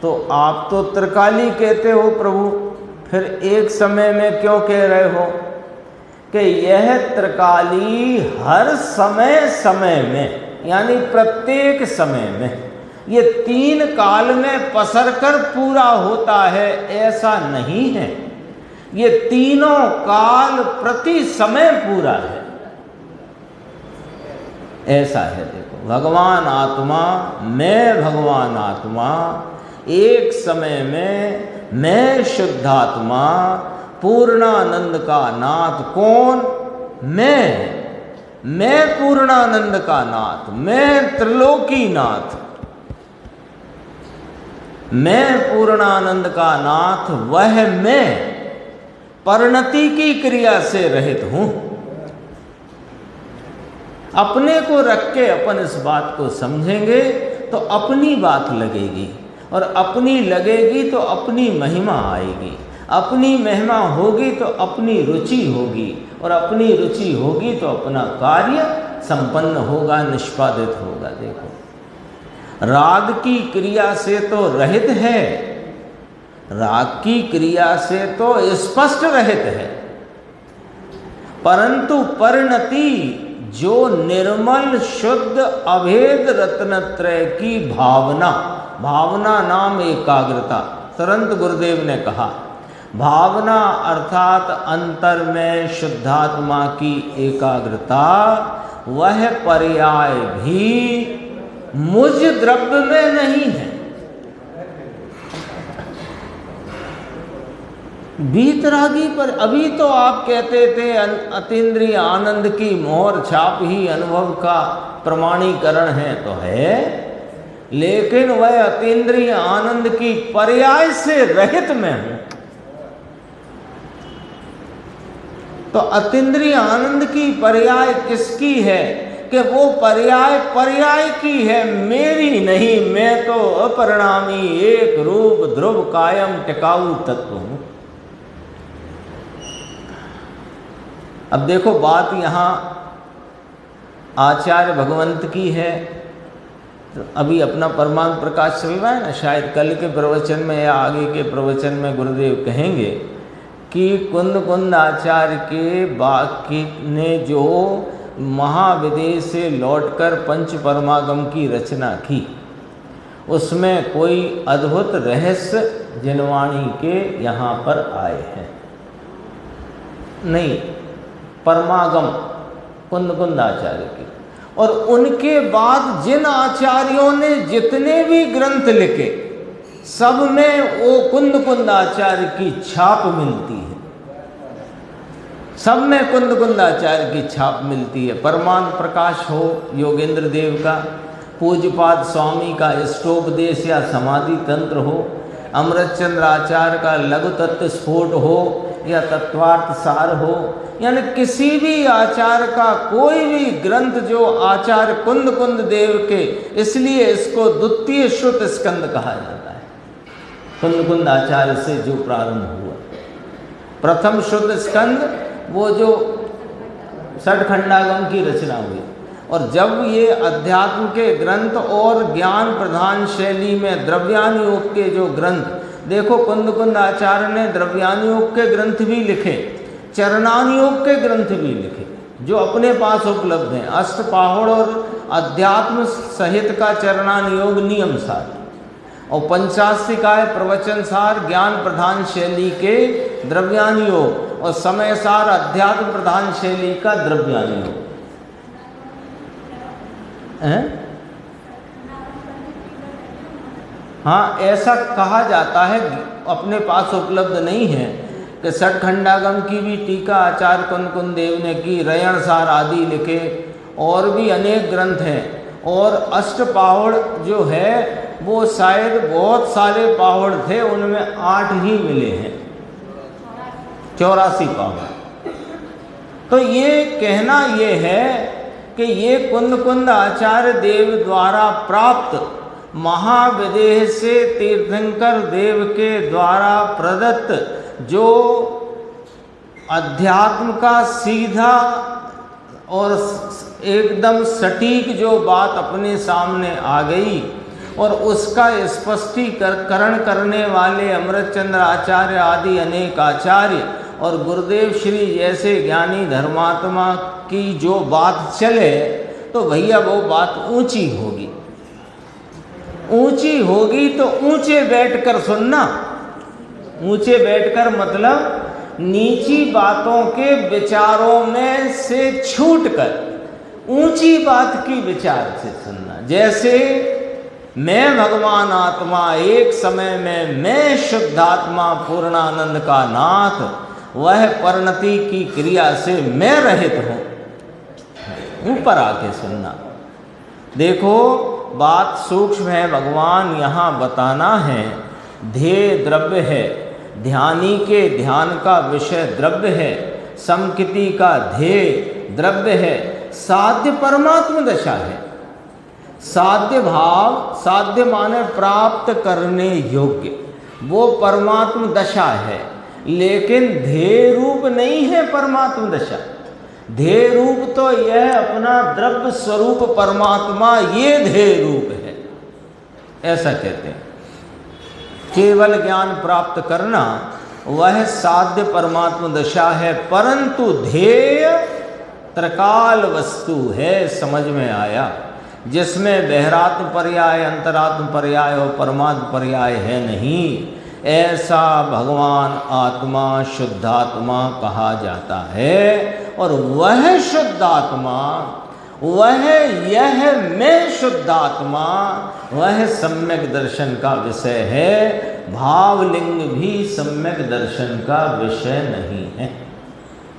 तो आप तो त्रिकाली कहते हो प्रभु, फिर एक समय में क्यों कह रहे हो कि यह त्रिकाली हर समय समय में, यानी प्रत्येक समय में, ये 3 काल में पसर कर पूरा होता है, ऐसा नहीं है। ये तीनों काल प्रति समय पूरा है, ऐसा है। देखो, भगवान आत्मा, मैं भगवान आत्मा, एक समय में मैं शुद्धात्मा, पूर्णानंद का नाथ। कौन? मैं पूर्णानंद का नाथ, मैं त्रिलोकी नाथ, मैं पूर्णानंद का नाथ, वह मैं परिणति की क्रिया से रहित हूं। अपने को रख के अपन इस बात को समझेंगे तो अपनी बात लगेगी, और अपनी लगेगी तो अपनी महिमा आएगी, अपनी महिमा होगी तो अपनी रुचि होगी, और अपनी रुचि होगी तो अपना कार्य संपन्न होगा, निष्पादित होगा। देखो, राग की क्रिया से तो रहित है, राग की क्रिया से तो स्पष्ट रहित है, परंतु परिणति जो निर्मल शुद्ध अभेद रत्नत्रय की भावना, भावना नाम एकाग्रता, तुरंत गुरुदेव ने कहा भावना अर्थात अंतर में शुद्धात्मा की एकाग्रता, वह पर्याय भी मुझ द्रव्य में नहीं है। बीतरागी पर अभी तो आप कहते थे अतीन्द्रिय आनंद की मोहर छाप ही अनुभव का प्रमाणीकरण है, तो है, लेकिन वह अतीन्द्रिय आनंद की पर्याय से रहित में हूं। तो अतीन्द्रिय आनंद की पर्याय किसकी है कि वो पर्याय की है, मेरी नहीं। मैं तो अपरिणामी एक रूप ध्रुव कायम टिकाऊ तत्व हूं। अब देखो, बात यहाँ आचार्य भगवंत की है। तो अभी अपना परमात्म प्रकाश चल रहा है ना, शायद कल के प्रवचन में या आगे के प्रवचन में गुरुदेव कहेंगे कि कुंद आचार्य के बाकी ने जो महाविदेश से लौटकर पंच परमागम की रचना की, उसमें कोई अद्भुत रहस्य जिनवाणी के यहाँ पर आए हैं। नहीं, परमागम कुंद आचार्य की, और उनके बाद जिन आचार्यों ने जितने भी ग्रंथ लिखे, सब में वो कुंद आचार्य की छाप मिलती है। सब में कुंद आचार्य की छाप मिलती है। परमानंद प्रकाश हो योगेंद्र देव का, पूज्यपाद स्वामी का इष्टोपदेश या समाधि तंत्र हो, अमृतचंद्र आचार्य का लघु तत्व स्फोट हो या तत्वार्थ सार हो, यानी किसी भी आचार्य का कोई भी ग्रंथ जो आचार्य कुंद देव के, इसलिए इसको द्वितीय श्रुत स्कंद कहा जाता है। कुंद आचार्य से जो प्रारंभ हुआ, प्रथम श्रुत स्कंद वो जो षटखंडागम की रचना हुई, और जब ये अध्यात्म के ग्रंथ और ज्ञान प्रधान शैली में द्रव्यान योग के जो ग्रंथ, देखो कुंद आचार्य ने द्रव्यान योग के ग्रंथ भी लिखे, चरणान योग के ग्रंथ भी लिखे, जो अपने पास उपलब्ध हैं। अष्टपाहुड़ और अध्यात्म सहित का चरणान योग नियम सार, और पंचास्तिकाय प्रवचन सार ज्ञान प्रधान शैली के द्रव्यान योग, और समय सार अध्यात्म प्रधान शैली का द्रव्यान योग। हाँ, ऐसा कहा जाता है, अपने पास उपलब्ध नहीं है कि षटखंडागम की भी टीका आचार्य कुंद देव ने की, रयण सार आदि लिखे, और भी अनेक ग्रंथ हैं। और अष्टपाहुड़ जो है वो शायद बहुत सारे पाहुड़ थे, उनमें 8 ही मिले हैं, 84 पाहुड़। तो ये कहना ये है कि ये कुंद आचार्य देव द्वारा प्राप्त महाविदेह से तीर्थंकर देव के द्वारा प्रदत्त जो अध्यात्म का सीधा और एकदम सटीक जो बात अपने सामने आ गई, और उसका स्पष्टीकरण करने वाले अमृतचंद्र आचार्य आदि अनेक आचार्य और गुरुदेव श्री जैसे ज्ञानी धर्मात्मा की जो बात चले तो भैया वो बात ऊंची होगी। ऊंची होगी तो ऊंचे बैठकर सुनना। ऊंचे बैठकर मतलब नीची बातों के विचारों में से छूटकर ऊंची बात की विचार से सुनना। जैसे मैं भगवान आत्मा, एक समय में मैं शुद्धात्मा पूर्णानंद का नाथ, वह परिणति की क्रिया से मैं रहित हूँ। ऊपर आके सुनना। देखो बात सूक्ष्म है, भगवान यहाँ बताना है। ध्येय द्रव्य है, ध्यानी के ध्यान का विषय द्रव्य है, समकिति का ध्येय द्रव्य है, साध्य परमात्म दशा है। साध्य भाव, साध्य माने प्राप्त करने योग्य, वो परमात्म दशा है, लेकिन ध्येय रूप नहीं है परमात्म दशा। ध्येय रूप तो यह अपना द्रव्य स्वरूप परमात्मा, ये ध्येय रूप है, ऐसा कहते हैं। केवल ज्ञान प्राप्त करना वह साध्य परमात्म दशा है, परंतु ध्येय त्रिकाल वस्तु है, समझ में आया, जिसमें बहरात्म पर्याय, अंतरात्म पर्याय और परमात्म पर्याय है नहीं। ऐसा भगवान आत्मा शुद्धात्मा कहा जाता है। और वह शुद्धात्मा, वह यह मैं शुद्धात्मा, वह सम्यक दर्शन का विषय है। भावलिंग भी सम्यक दर्शन का विषय नहीं है।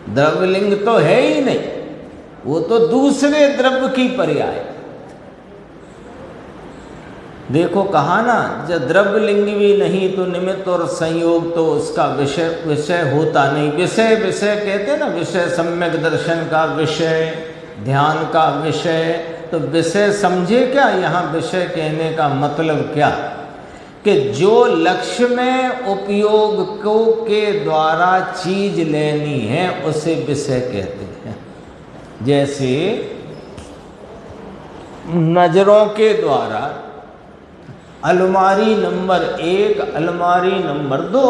द्रव्यलिंग तो है ही नहीं, वो तो दूसरे द्रव्य की पर्याय। देखो कहा ना, जब द्रव्यलिंग भी नहीं तो निमित्त और संयोग तो उसका विषय होता नहीं। विषय कहते ना, विषय सम्यक दर्शन का विषय, ध्यान का विषय। तो विषय समझे क्या यहाँ? विषय कहने का मतलब क्या कि जो लक्ष्य में उपयोग को के द्वारा चीज लेनी है उसे विषय कहते हैं। जैसे नजरों के द्वारा अलमारी नंबर 1, अलमारी नंबर 2,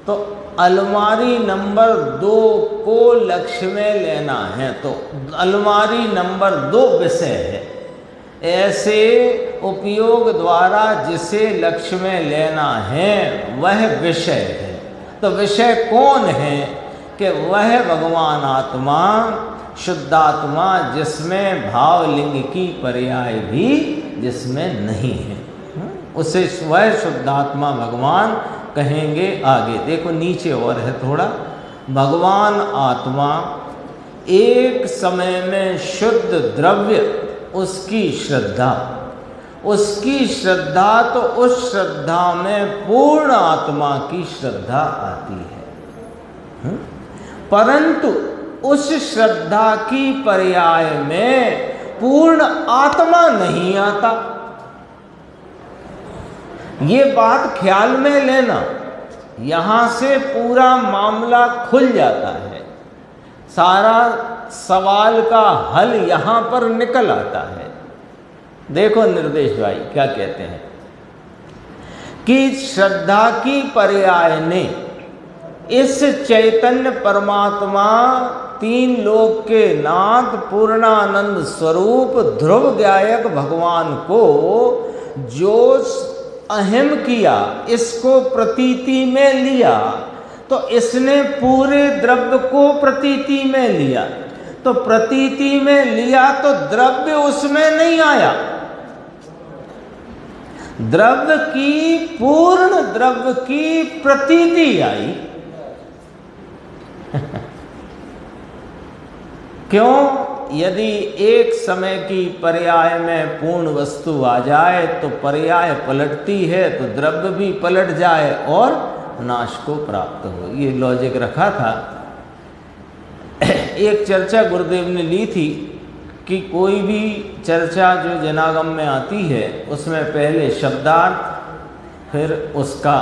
तो अलमारी नंबर 2 को लक्ष्य में लेना है तो अलमारी नंबर 2 विषय है। ऐसे उपयोग द्वारा जिसे लक्ष्य में लेना है वह विषय है। तो विषय कौन है? कि वह भगवान आत्मा, शुद्धात्मा, जिसमें भावलिंग की पर्याय भी जिसमें नहीं है, उसे वह शुद्धात्मा भगवान कहेंगे आगे। देखो नीचे और है थोड़ा। भगवान आत्मा एक समय में शुद्ध द्रव्य, उसकी श्रद्धा, उसकी श्रद्धा, तो उस श्रद्धा में पूर्ण आत्मा की श्रद्धा आती है। परंतु उस श्रद्धा की पर्याय में पूर्ण आत्मा नहीं आता। ये बात ख्याल में लेना, यहाँ से पूरा मामला खुल जाता है। सारा सवाल का हल यहाँ पर निकल आता है। देखो निर्देश भाई क्या कहते हैं कि श्रद्धा की पर्याय ने इस चैतन्य परमात्मा, 3 लोक के नाथ, पूर्णानंद स्वरूप, ध्रुव गायक भगवान को जो अहम किया, इसको प्रतीति में लिया, तो इसने पूरे द्रव्य को प्रतीति में लिया। तो प्रतीति में लिया तो द्रव्य उसमें नहीं आया। द्रव्य की, पूर्ण द्रव्य की प्रतीति आई। क्यों? यदि एक समय की पर्याय में पूर्ण वस्तु आ जाए तो पर्याय पलटती है, तो द्रव्य भी पलट जाए और नाश को प्राप्त हो। ये लॉजिक रखा था। एक चर्चा गुरुदेव ने ली थी कि कोई भी चर्चा जो जनागम में आती है उसमें पहले शब्दार्थ, फिर उसका,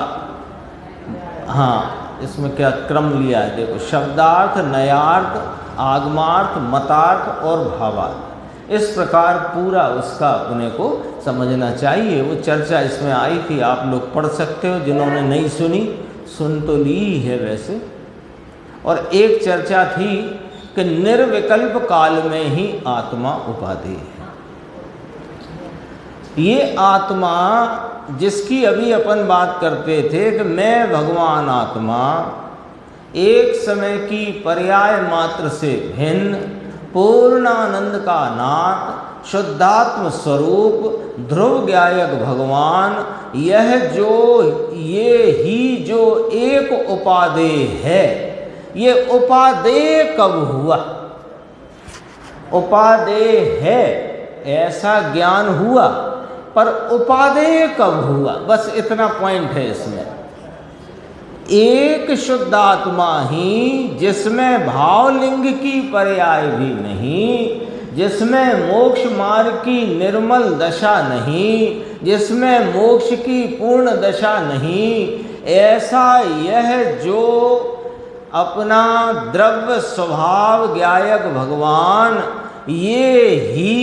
हाँ इसमें क्या क्रम लिया है देखो, शब्दार्थ, नयार्थ, आगमार्थ, मतार्थ और भावार्थ, इस प्रकार पूरा उसका अपने को समझना चाहिए। वो चर्चा इसमें आई थी, आप लोग पढ़ सकते हो, जिन्होंने नहीं सुनी सुन तो ली है वैसे। और एक चर्चा थी कि निर्विकल्प काल में ही आत्मा उपादेय है। ये आत्मा जिसकी अभी अपन बात करते थे कि मैं भगवान आत्मा एक समय की पर्याय मात्र से भिन्न पूर्णानंद का नाथ शुद्धात्म स्वरूप ध्रुव ज्ञायक भगवान, यह जो ये ही जो एक उपादेय है, ये उपादेय कब हुआ? उपादेय है ऐसा ज्ञान हुआ, पर उपादेय कब हुआ? बस इतना पॉइंट है इसमें। एक शुद्ध आत्मा ही जिसमें भावलिंग की पर्याय भी नहीं, जिसमें मोक्ष मार्ग की निर्मल दशा नहीं, जिसमें मोक्ष की पूर्ण दशा नहीं, ऐसा यह जो अपना द्रव्य स्वभाव ज्ञायक भगवान, ये ही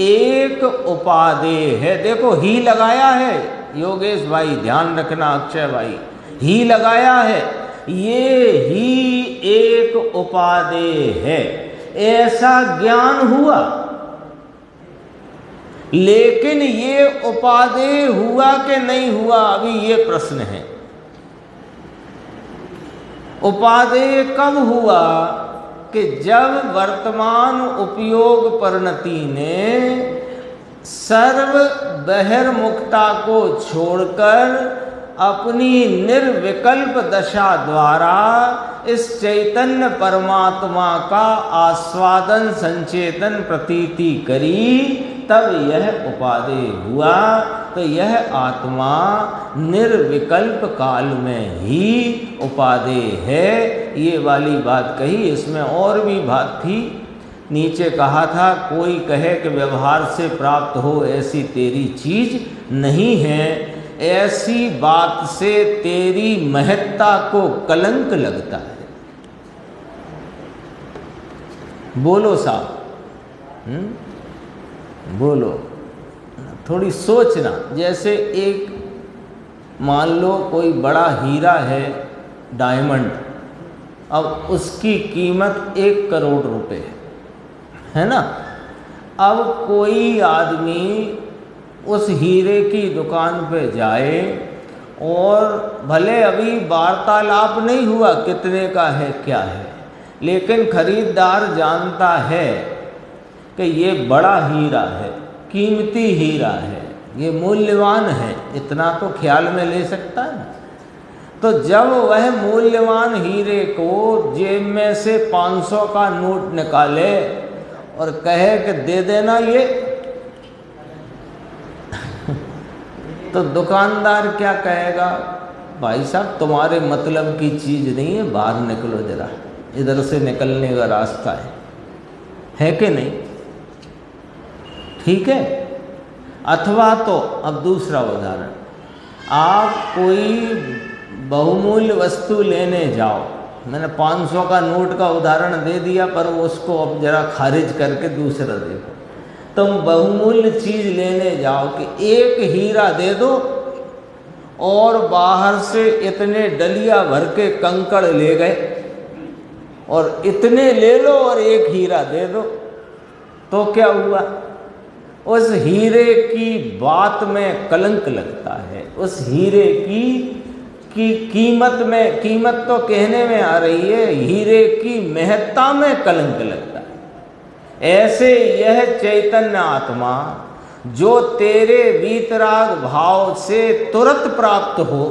एक उपादेय है। देखो ही लगाया है योगेश भाई, ध्यान रखना अक्षय भाई, ही लगाया है, ये ही एक उपादेय है, ऐसा ज्ञान हुआ। लेकिन ये उपादेय हुआ कि नहीं हुआ, अभी ये प्रश्न है। उपादेय कब हुआ? कि जब वर्तमान उपयोग परिणति ने सर्व बहिर्मुखता को छोड़कर अपनी निर्विकल्प दशा द्वारा इस चैतन्य परमात्मा का आस्वादन संचेतन प्रतीति करी, तब यह उपादेय हुआ। तो यह आत्मा निर्विकल्प काल में ही उपादेय है। ये वाली बात कही। इसमें और भी बात थी, नीचे कहा था कोई कहे कि व्यवहार से प्राप्त हो ऐसी तेरी चीज नहीं है, ऐसी बात से तेरी महत्ता को कलंक लगता है। बोलो साहब, बोलो, थोड़ी सोचना। जैसे एक मान लो कोई बड़ा हीरा है, डायमंड, अब उसकी कीमत 1 करोड़ रुपए है ना। अब कोई आदमी उस हीरे की दुकान पे जाए और भले अभी वार्तालाप नहीं हुआ कितने का है क्या है, लेकिन खरीदार जानता है कि ये बड़ा हीरा है, कीमती हीरा है, ये मूल्यवान है, इतना तो ख्याल में ले सकता है ना। तो जब वह मूल्यवान हीरे को जेब में से 500 का नोट निकाले और कहे कि दे देना ये, तो दुकानदार क्या कहेगा? भाई साहब तुम्हारे मतलब की चीज़ नहीं है, बाहर निकलो जरा, इधर से निकलने का रास्ता है कि नहीं? ठीक है। अथवा तो अब दूसरा उदाहरण, आप कोई बहुमूल्य वस्तु लेने जाओ, मैंने 500 का नोट का उदाहरण दे दिया, पर उसको अब जरा खारिज करके दूसरा देखो। तुम बहुमूल्य चीज लेने जाओ कि एक हीरा दे दो और बाहर से इतने डलिया भर के कंकड़ ले गए और इतने ले लो और एक हीरा दे दो, तो क्या हुआ? उस हीरे की बात में कलंक लगता है, उस हीरे की कीमत में, कीमत तो कहने में आ रही है, हीरे की महत्ता में कलंक लगता है। ऐसे यह चैतन्य आत्मा जो तेरे वीतराग भाव से तुरंत प्राप्त हो,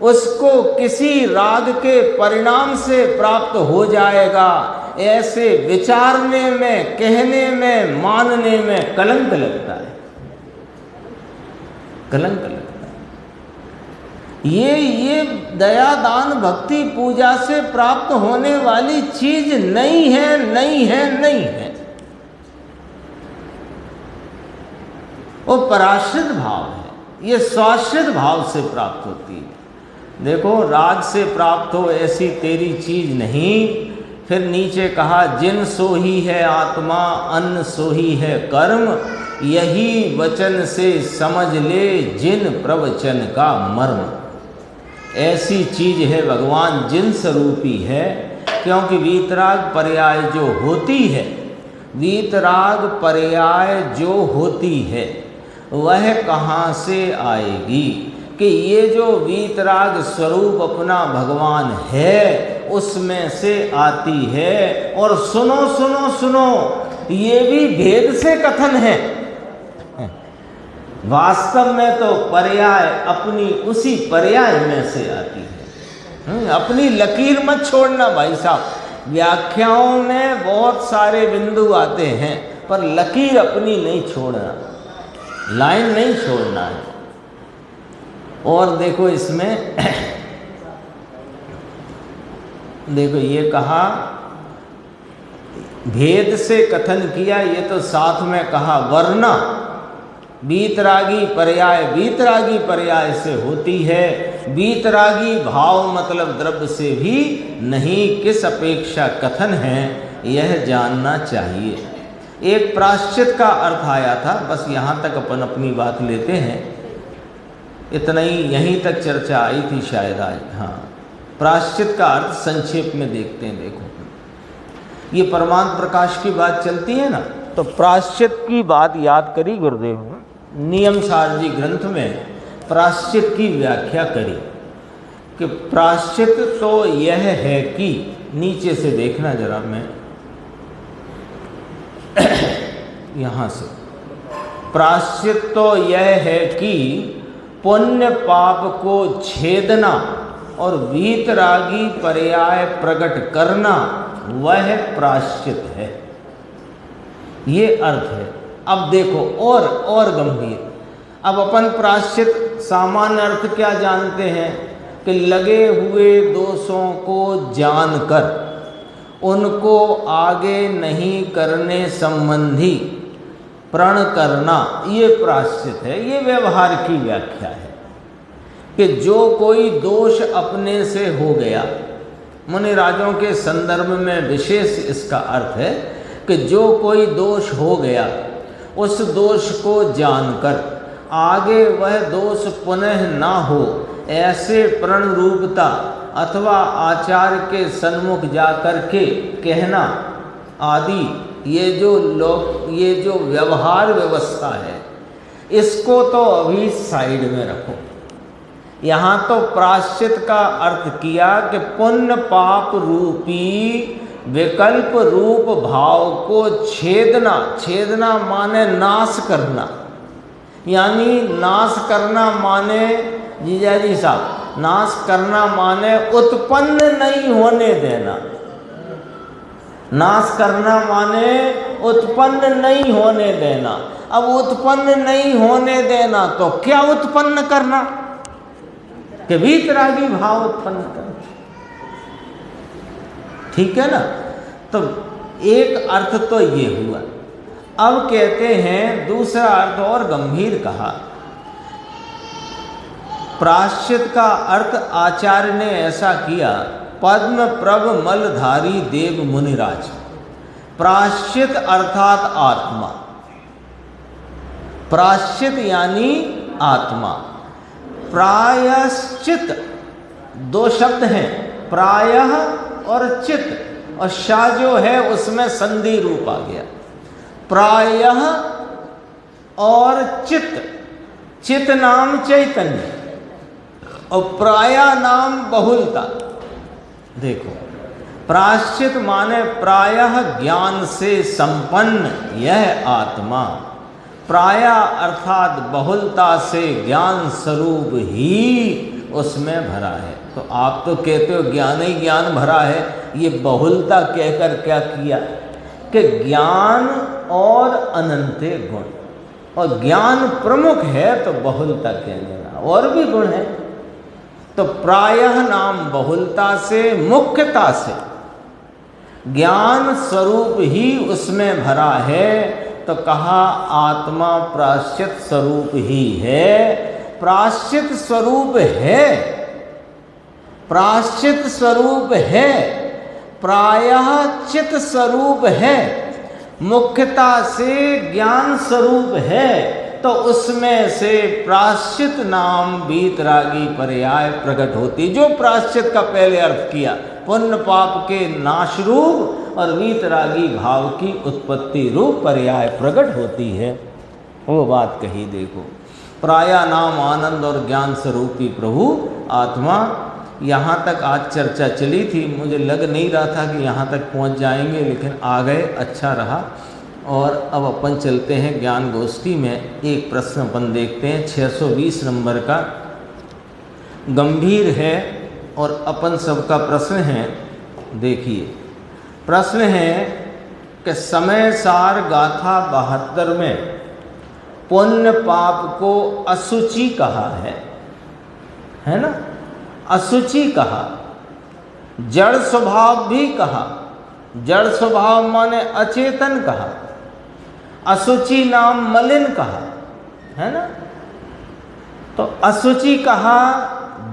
उसको किसी राग के परिणाम से प्राप्त हो जाएगा, ऐसे विचारने में, कहने में, मानने में कलंक लगता है, कलंक लगता है। ये दया दान भक्ति पूजा से प्राप्त होने वाली चीज नहीं है, नहीं है, नहीं है। वो पराश्रित भाव है, ये स्वाश्रित भाव से प्राप्त होती है। देखो, राग से प्राप्त हो ऐसी तेरी चीज नहीं, फिर नीचे कहा जिन सो ही है आत्मा अन्न सो ही है कर्म, यही वचन से समझ ले जिन प्रवचन का मर्म। ऐसी चीज है भगवान जिन स्वरूपी है, क्योंकि वीतराग पर्याय जो होती है, वीतराग पर्याय जो होती है वह कहाँ से आएगी कि ये जो वीतराग स्वरूप अपना भगवान है उसमें से आती है। और सुनो सुनो सुनो, ये भी भेद से कथन है। वास्तव में तो पर्याय अपनी उसी पर्याय में से आती है। अपनी लकीर मत छोड़ना भाई साहब। व्याख्याओं में बहुत सारे बिंदु आते हैं पर लकीर अपनी नहीं छोड़ना, लाइन नहीं छोड़ना है। और देखो इसमें देखो ये कहा भेद से कथन किया, ये तो साथ में कहा वरना वीतरागी पर्याय से होती है। वीतरागी भाव मतलब द्रव्य से भी नहीं, किस अपेक्षा कथन है यह जानना चाहिए। एक प्रायश्चित का अर्थ आया था, बस यहाँ तक अपन अपनी बात लेते हैं। इतना ही, यहीं तक चर्चा आई थी शायद आज। हाँ, प्रायश्चित का अर्थ संक्षेप में देखते हैं। देखो ये परमार्थ प्रकाश की बात चलती है ना, तो प्रायश्चित की बात याद करी गुरुदेव ने। नियम सार जी ग्रंथ में प्रायश्चित की व्याख्या करी कि प्रायश्चित तो यह है कि, नीचे से देखना जरा, मैं यहाँ से, प्रायश्चित तो यह है कि पुण्य पाप को छेदना और वीतरागी पर्याय प्रकट करना, वह प्रायश्चित है। ये अर्थ है। अब देखो और गंभीर। अब अपन प्रायश्चित सामान्य अर्थ क्या जानते हैं कि लगे हुए दोषों को जानकर उनको आगे नहीं करने संबंधी प्रण करना, ये प्रायश्चित है। ये व्यवहार की व्याख्या है कि जो कोई दोष अपने से हो गया, मुनि राजों के संदर्भ में विशेष इसका अर्थ है कि जो कोई दोष हो गया उस दोष को जानकर आगे वह दोष पुनः ना हो, ऐसे प्रण रूपता अथवा आचार्य के सन्मुख जाकर के कहना आदि, ये जो व्यवहार व्यवस्था है, इसको तो अभी साइड में रखो। यहाँ तो प्रायश्चित का अर्थ किया कि पुण्य पाप रूपी विकल्प रूप भाव को छेदना माने नाश करना। यानी नाश करना माने, जीजा जी साहब, नाश करना माने उत्पन्न नहीं होने देना। नाश करना माने उत्पन्न नहीं होने देना। अब उत्पन्न नहीं होने देना तो क्या उत्पन्न करना? कि वीतरागी भाव उत्पन्न करना। ठीक है ना? तो एक अर्थ तो ये हुआ। अब कहते हैं दूसरा अर्थ और गंभीर कहा। प्रायश्चित का अर्थ आचार्य ने ऐसा किया, पद्म प्रभ मलधारी देव मुनिराज। प्रायश्चित अर्थात आत्मा, प्रायश्चित यानी आत्मा। प्रायश्चित दो शब्द हैं, प्रायः और चित, और शाह जो है उसमें संधि रूप आ गया। प्रायः और चित, चित नाम चैतन्य और प्रायः नाम बहुलता। देखो, प्रायश्चित माने प्रायः ज्ञान से संपन्न यह आत्मा, प्रायः अर्थात बहुलता से ज्ञान स्वरूप ही उसमें भरा है। तो आप तो कहते हो ज्ञान ही ज्ञान भरा है, ये बहुलता कहकर क्या किया कि ज्ञान और अनंत गुण, और ज्ञान प्रमुख है तो बहुलता कहने लगा, और भी गुण है। तो प्रायः नाम बहुलता से, मुख्यता से ज्ञान स्वरूप ही उसमें भरा है। तो कहा आत्मा प्रायश्चित स्वरूप ही है। प्रायश्चित स्वरूप है, प्रायश्चित स्वरूप है, प्रायः चित स्वरूप है, मुख्यता से ज्ञान स्वरूप है, तो उसमें से प्रायश्चित नाम वीतरागी पर्याय प्रकट होती। जो प्रायश्चित का पहले अर्थ किया, पुण्य पाप के नाश रूप और वीतरागी भाव की उत्पत्ति रूप पर्याय प्रकट होती है, वो बात कही। देखो, प्राया नाम आनंद और ज्ञान स्वरूपी प्रभु आत्मा। यहाँ तक आज चर्चा चली थी, मुझे लग नहीं रहा था कि यहाँ तक पहुँच जाएंगे, लेकिन आ गए, अच्छा रहा। और अब अपन चलते हैं ज्ञान गोष्ठी में। एक प्रश्न अपन देखते हैं 620 नंबर का, गंभीर है और अपन सबका प्रश्न है। देखिए, प्रश्न है कि समय सार गाथा 72 में पुण्य पाप को असुचि कहा है ना? असुचि कहा, जड़ स्वभाव भी कहा। जड़ स्वभाव माने अचेतन कहा, असुचि नाम मलिन कहा, है ना? तो असुचि कहा,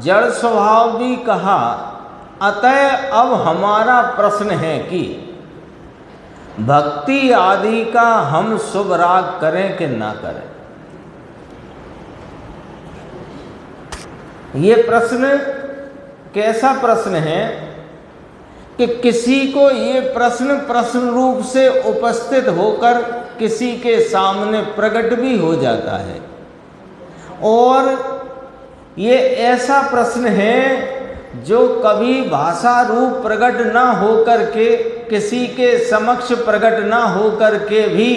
जड़ स्वभाव भी कहा। अतः अब हमारा प्रश्न है कि भक्ति आदि का हम शुभ राग करें कि ना करें। ये प्रश्न कैसा प्रश्न है कि किसी को ये प्रश्न रूप से उपस्थित होकर किसी के सामने प्रकट भी हो जाता है, और ये ऐसा प्रश्न है जो कभी भाषा रूप प्रकट ना होकर के, किसी के समक्ष प्रकट ना होकर के भी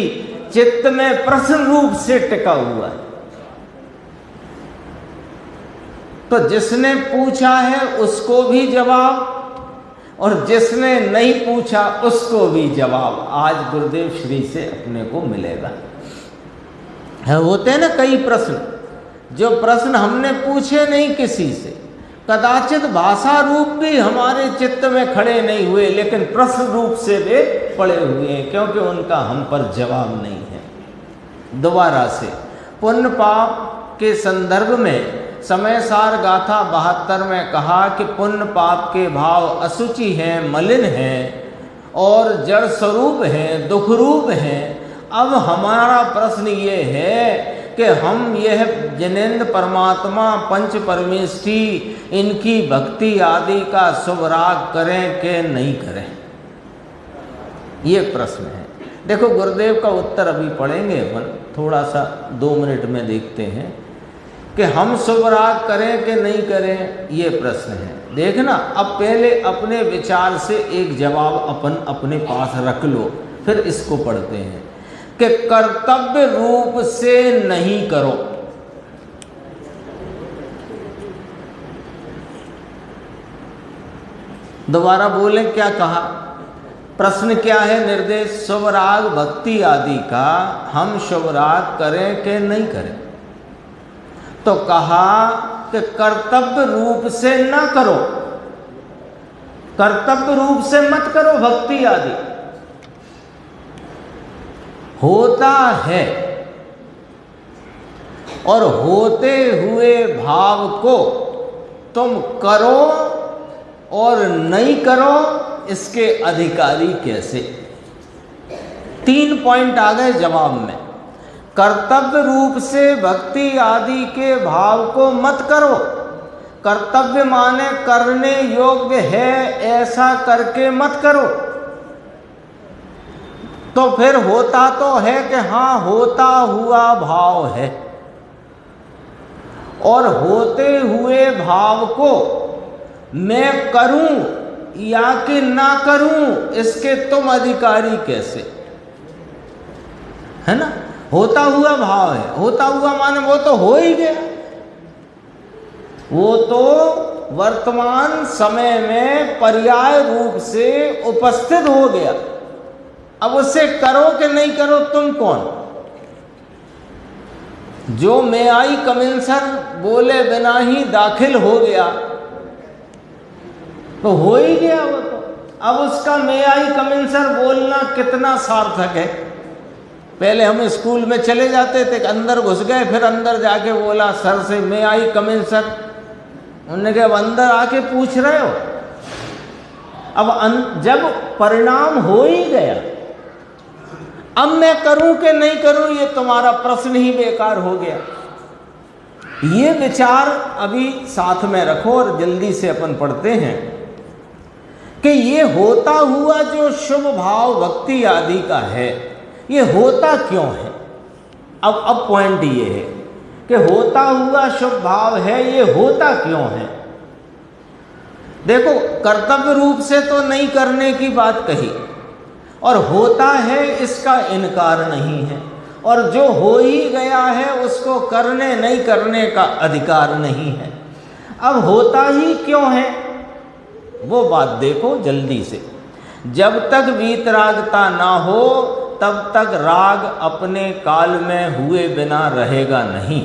चित्त में प्रश्न रूप से टिका हुआ है। तो जिसने पूछा है उसको भी जवाब, और जिसने नहीं पूछा उसको भी जवाब आज गुरुदेव श्री से अपने को मिलेगा। होते हैं ना कई प्रश्न, जो प्रश्न हमने पूछे नहीं किसी से, कदाचित भाषा रूप भी हमारे चित्त में खड़े नहीं हुए, लेकिन प्रश्न रूप से वे पड़े हुए हैं, क्योंकि उनका हम पर जवाब नहीं है। दोबारा से, पुण्य पाप के संदर्भ में समय सार गाथा 72 में कहा कि पुण्य पाप के भाव असुचि हैं, मलिन हैं और जड़ स्वरूप हैं, दुख रूप हैं। अब हमारा प्रश्न ये है कि हम यह जिनेन्द्र परमात्मा पंच परमेष्ठी इनकी भक्ति आदि का शुभ राग करें कि नहीं करें, ये प्रश्न है। देखो, गुरुदेव का उत्तर अभी पढ़ेंगे अपन, थोड़ा सा 2 मिनट में देखते हैं कि हम शुभ राग करें कि नहीं करें, ये प्रश्न है। देखना, अब पहले अपने विचार से एक जवाब अपन अपने पास रख लो, फिर इसको पढ़ते हैं कि कर्तव्य रूप से नहीं करो। दोबारा बोले, क्या कहा? प्रश्न क्या है? निर्देश, शुभ राग भक्ति आदि का हम शुभ राग करें कि नहीं करें? तो कहा कि कर्तव्य रूप से न करो, कर्तव्य रूप से मत करो भक्ति आदि। होता है और होते हुए भाव को तुम करो और नहीं करो, इसके अधिकारी कैसे? 3 पॉइंट आ गए जवाब में। कर्तव्य रूप से भक्ति आदि के भाव को मत करो। कर्तव्य माने करने योग्य है ऐसा करके मत करो। तो फिर होता तो है कि हाँ, होता हुआ भाव है, और होते हुए भाव को मैं करूं या कि ना करूं, इसके तुम अधिकारी कैसे? है ना? होता हुआ भाव है, होता हुआ माने वो तो हो ही गया, वो तो वर्तमान समय में पर्याय रूप से उपस्थित हो गया। अब उससे करो कि नहीं करो, तुम कौन? जो मैं आई कमिन सर बोले बिना ही दाखिल हो गया, तो हो ही गया वो तो। अब उसका मैं आई कमिन सर बोलना कितना सार्थक है? पहले हम स्कूल में चले जाते थे, अंदर घुस गए, फिर अंदर जाके बोला सर से मैं आई कमिन सर। उन्होंने कहा अब अंदर आके पूछ रहे हो, अब जब परिणाम हो ही गया, अब मैं करूं कि नहीं करूं ये तुम्हारा प्रश्न ही बेकार हो गया। ये विचार अभी साथ में रखो और जल्दी से अपन पढ़ते हैं कि ये होता हुआ जो शुभ भाव भक्ति आदि का है, ये होता क्यों है। अब पॉइंट ये है कि होता हुआ शुभ भाव है, ये होता क्यों है। देखो, कर्तव्य रूप से तो नहीं करने की बात कही, और होता है इसका इनकार नहीं है, और जो हो ही गया है उसको करने नहीं करने का अधिकार नहीं है। अब होता ही क्यों है वो बात देखो जल्दी से। जब तक वीतरागता ना हो तब तक राग अपने काल में हुए बिना रहेगा नहीं,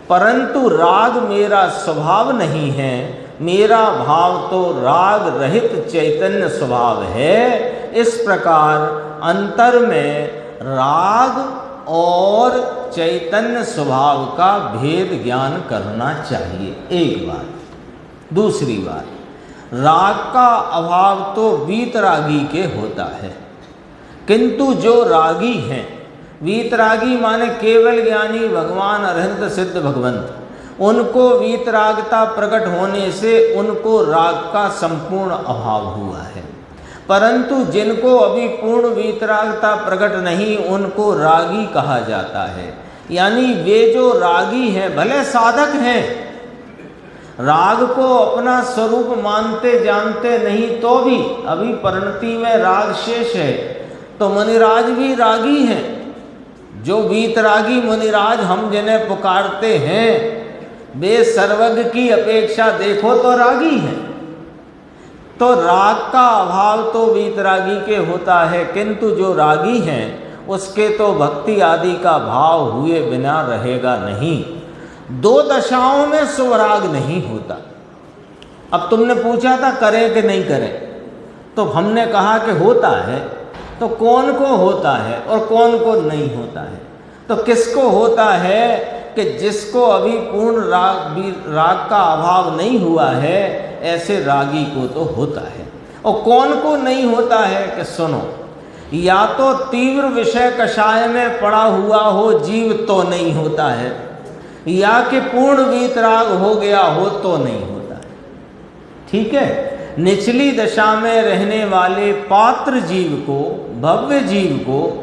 परंतु राग मेरा स्वभाव नहीं है, मेरा भाव तो राग रहित चैतन्य स्वभाव है। इस प्रकार अंतर में राग और चैतन्य स्वभाव का भेद ज्ञान करना चाहिए, एक बात। दूसरी बात, राग का अभाव तो वीतरागी के होता है, किंतु जो रागी हैं, वीतरागी माने केवल ज्ञानी भगवान अरहंत सिद्ध भगवंत, उनको वीतरागता प्रकट होने से उनको राग का संपूर्ण अभाव हुआ है, परंतु जिनको अभी पूर्ण वीतरागता प्रकट नहीं उनको रागी कहा जाता है। यानी वे जो रागी हैं, भले साधक हैं, राग को अपना स्वरूप मानते जानते नहीं तो भी अभी परिणति में राग शेष है, तो मुनिराज भी रागी हैं। जो वीतरागी मुनिराज हम जिन्हें पुकारते हैं वे सर्वज्ञ की अपेक्षा देखो तो रागी हैं। तो राग का अभाव तो वीतरागी के होता है, किंतु जो रागी हैं उसके तो भक्ति आदि का भाव हुए बिना रहेगा नहीं। दो दशाओं में सुराग नहीं होता। अब तुमने पूछा था करें कि नहीं करें, तो हमने कहा कि होता है। तो कौन को होता है और कौन को नहीं होता है? तो किसको होता है कि जिसको अभी पूर्ण राग का अभाव नहीं हुआ है, ऐसे रागी को तो होता है। और कौन को नहीं होता है कि सुनो, या तो तीव्र विषय कषाय में पड़ा हुआ हो जीव तो नहीं होता है, या कि पूर्ण वीतराग हो गया हो तो नहीं होता है। ठीक है, निचली दशा में रहने वाले पात्र जीव को, भव्य जीव को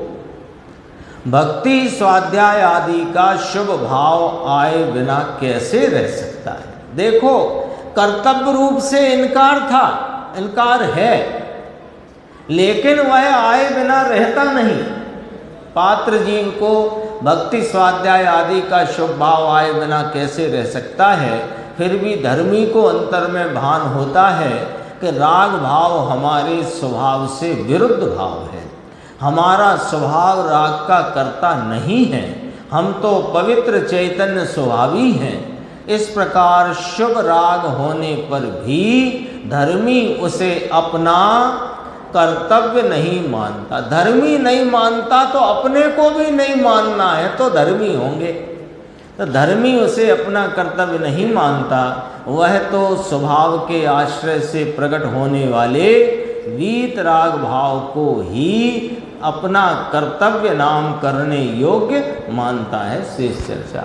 भक्ति स्वाध्याय आदि का शुभ भाव आए बिना कैसे रह सकता है? देखो, कर्तव्य रूप से इनकार था, इनकार है, लेकिन वह आए बिना रहता नहीं। पात्र जीव को भक्ति स्वाध्याय आदि का शुभ भाव आए बिना कैसे रह सकता है? फिर भी धर्मी को अंतर में भान होता है कि राग भाव हमारे स्वभाव से विरुद्ध भाव है। हमारा स्वभाव राग का करता नहीं है, हम तो पवित्र चैतन्य स्वभावी हैं। इस प्रकार शुभ राग होने पर भी धर्मी उसे अपना कर्तव्य नहीं मानता। धर्मी नहीं मानता तो अपने को भी नहीं मानना है तो धर्मी होंगे। तो धर्मी उसे अपना कर्तव्य नहीं मानता, वह तो स्वभाव के आश्रय से प्रकट होने वाले वीतराग भाव को ही अपना कर्तव्य नाम करने योग्य मानता है। शेष चर्चा।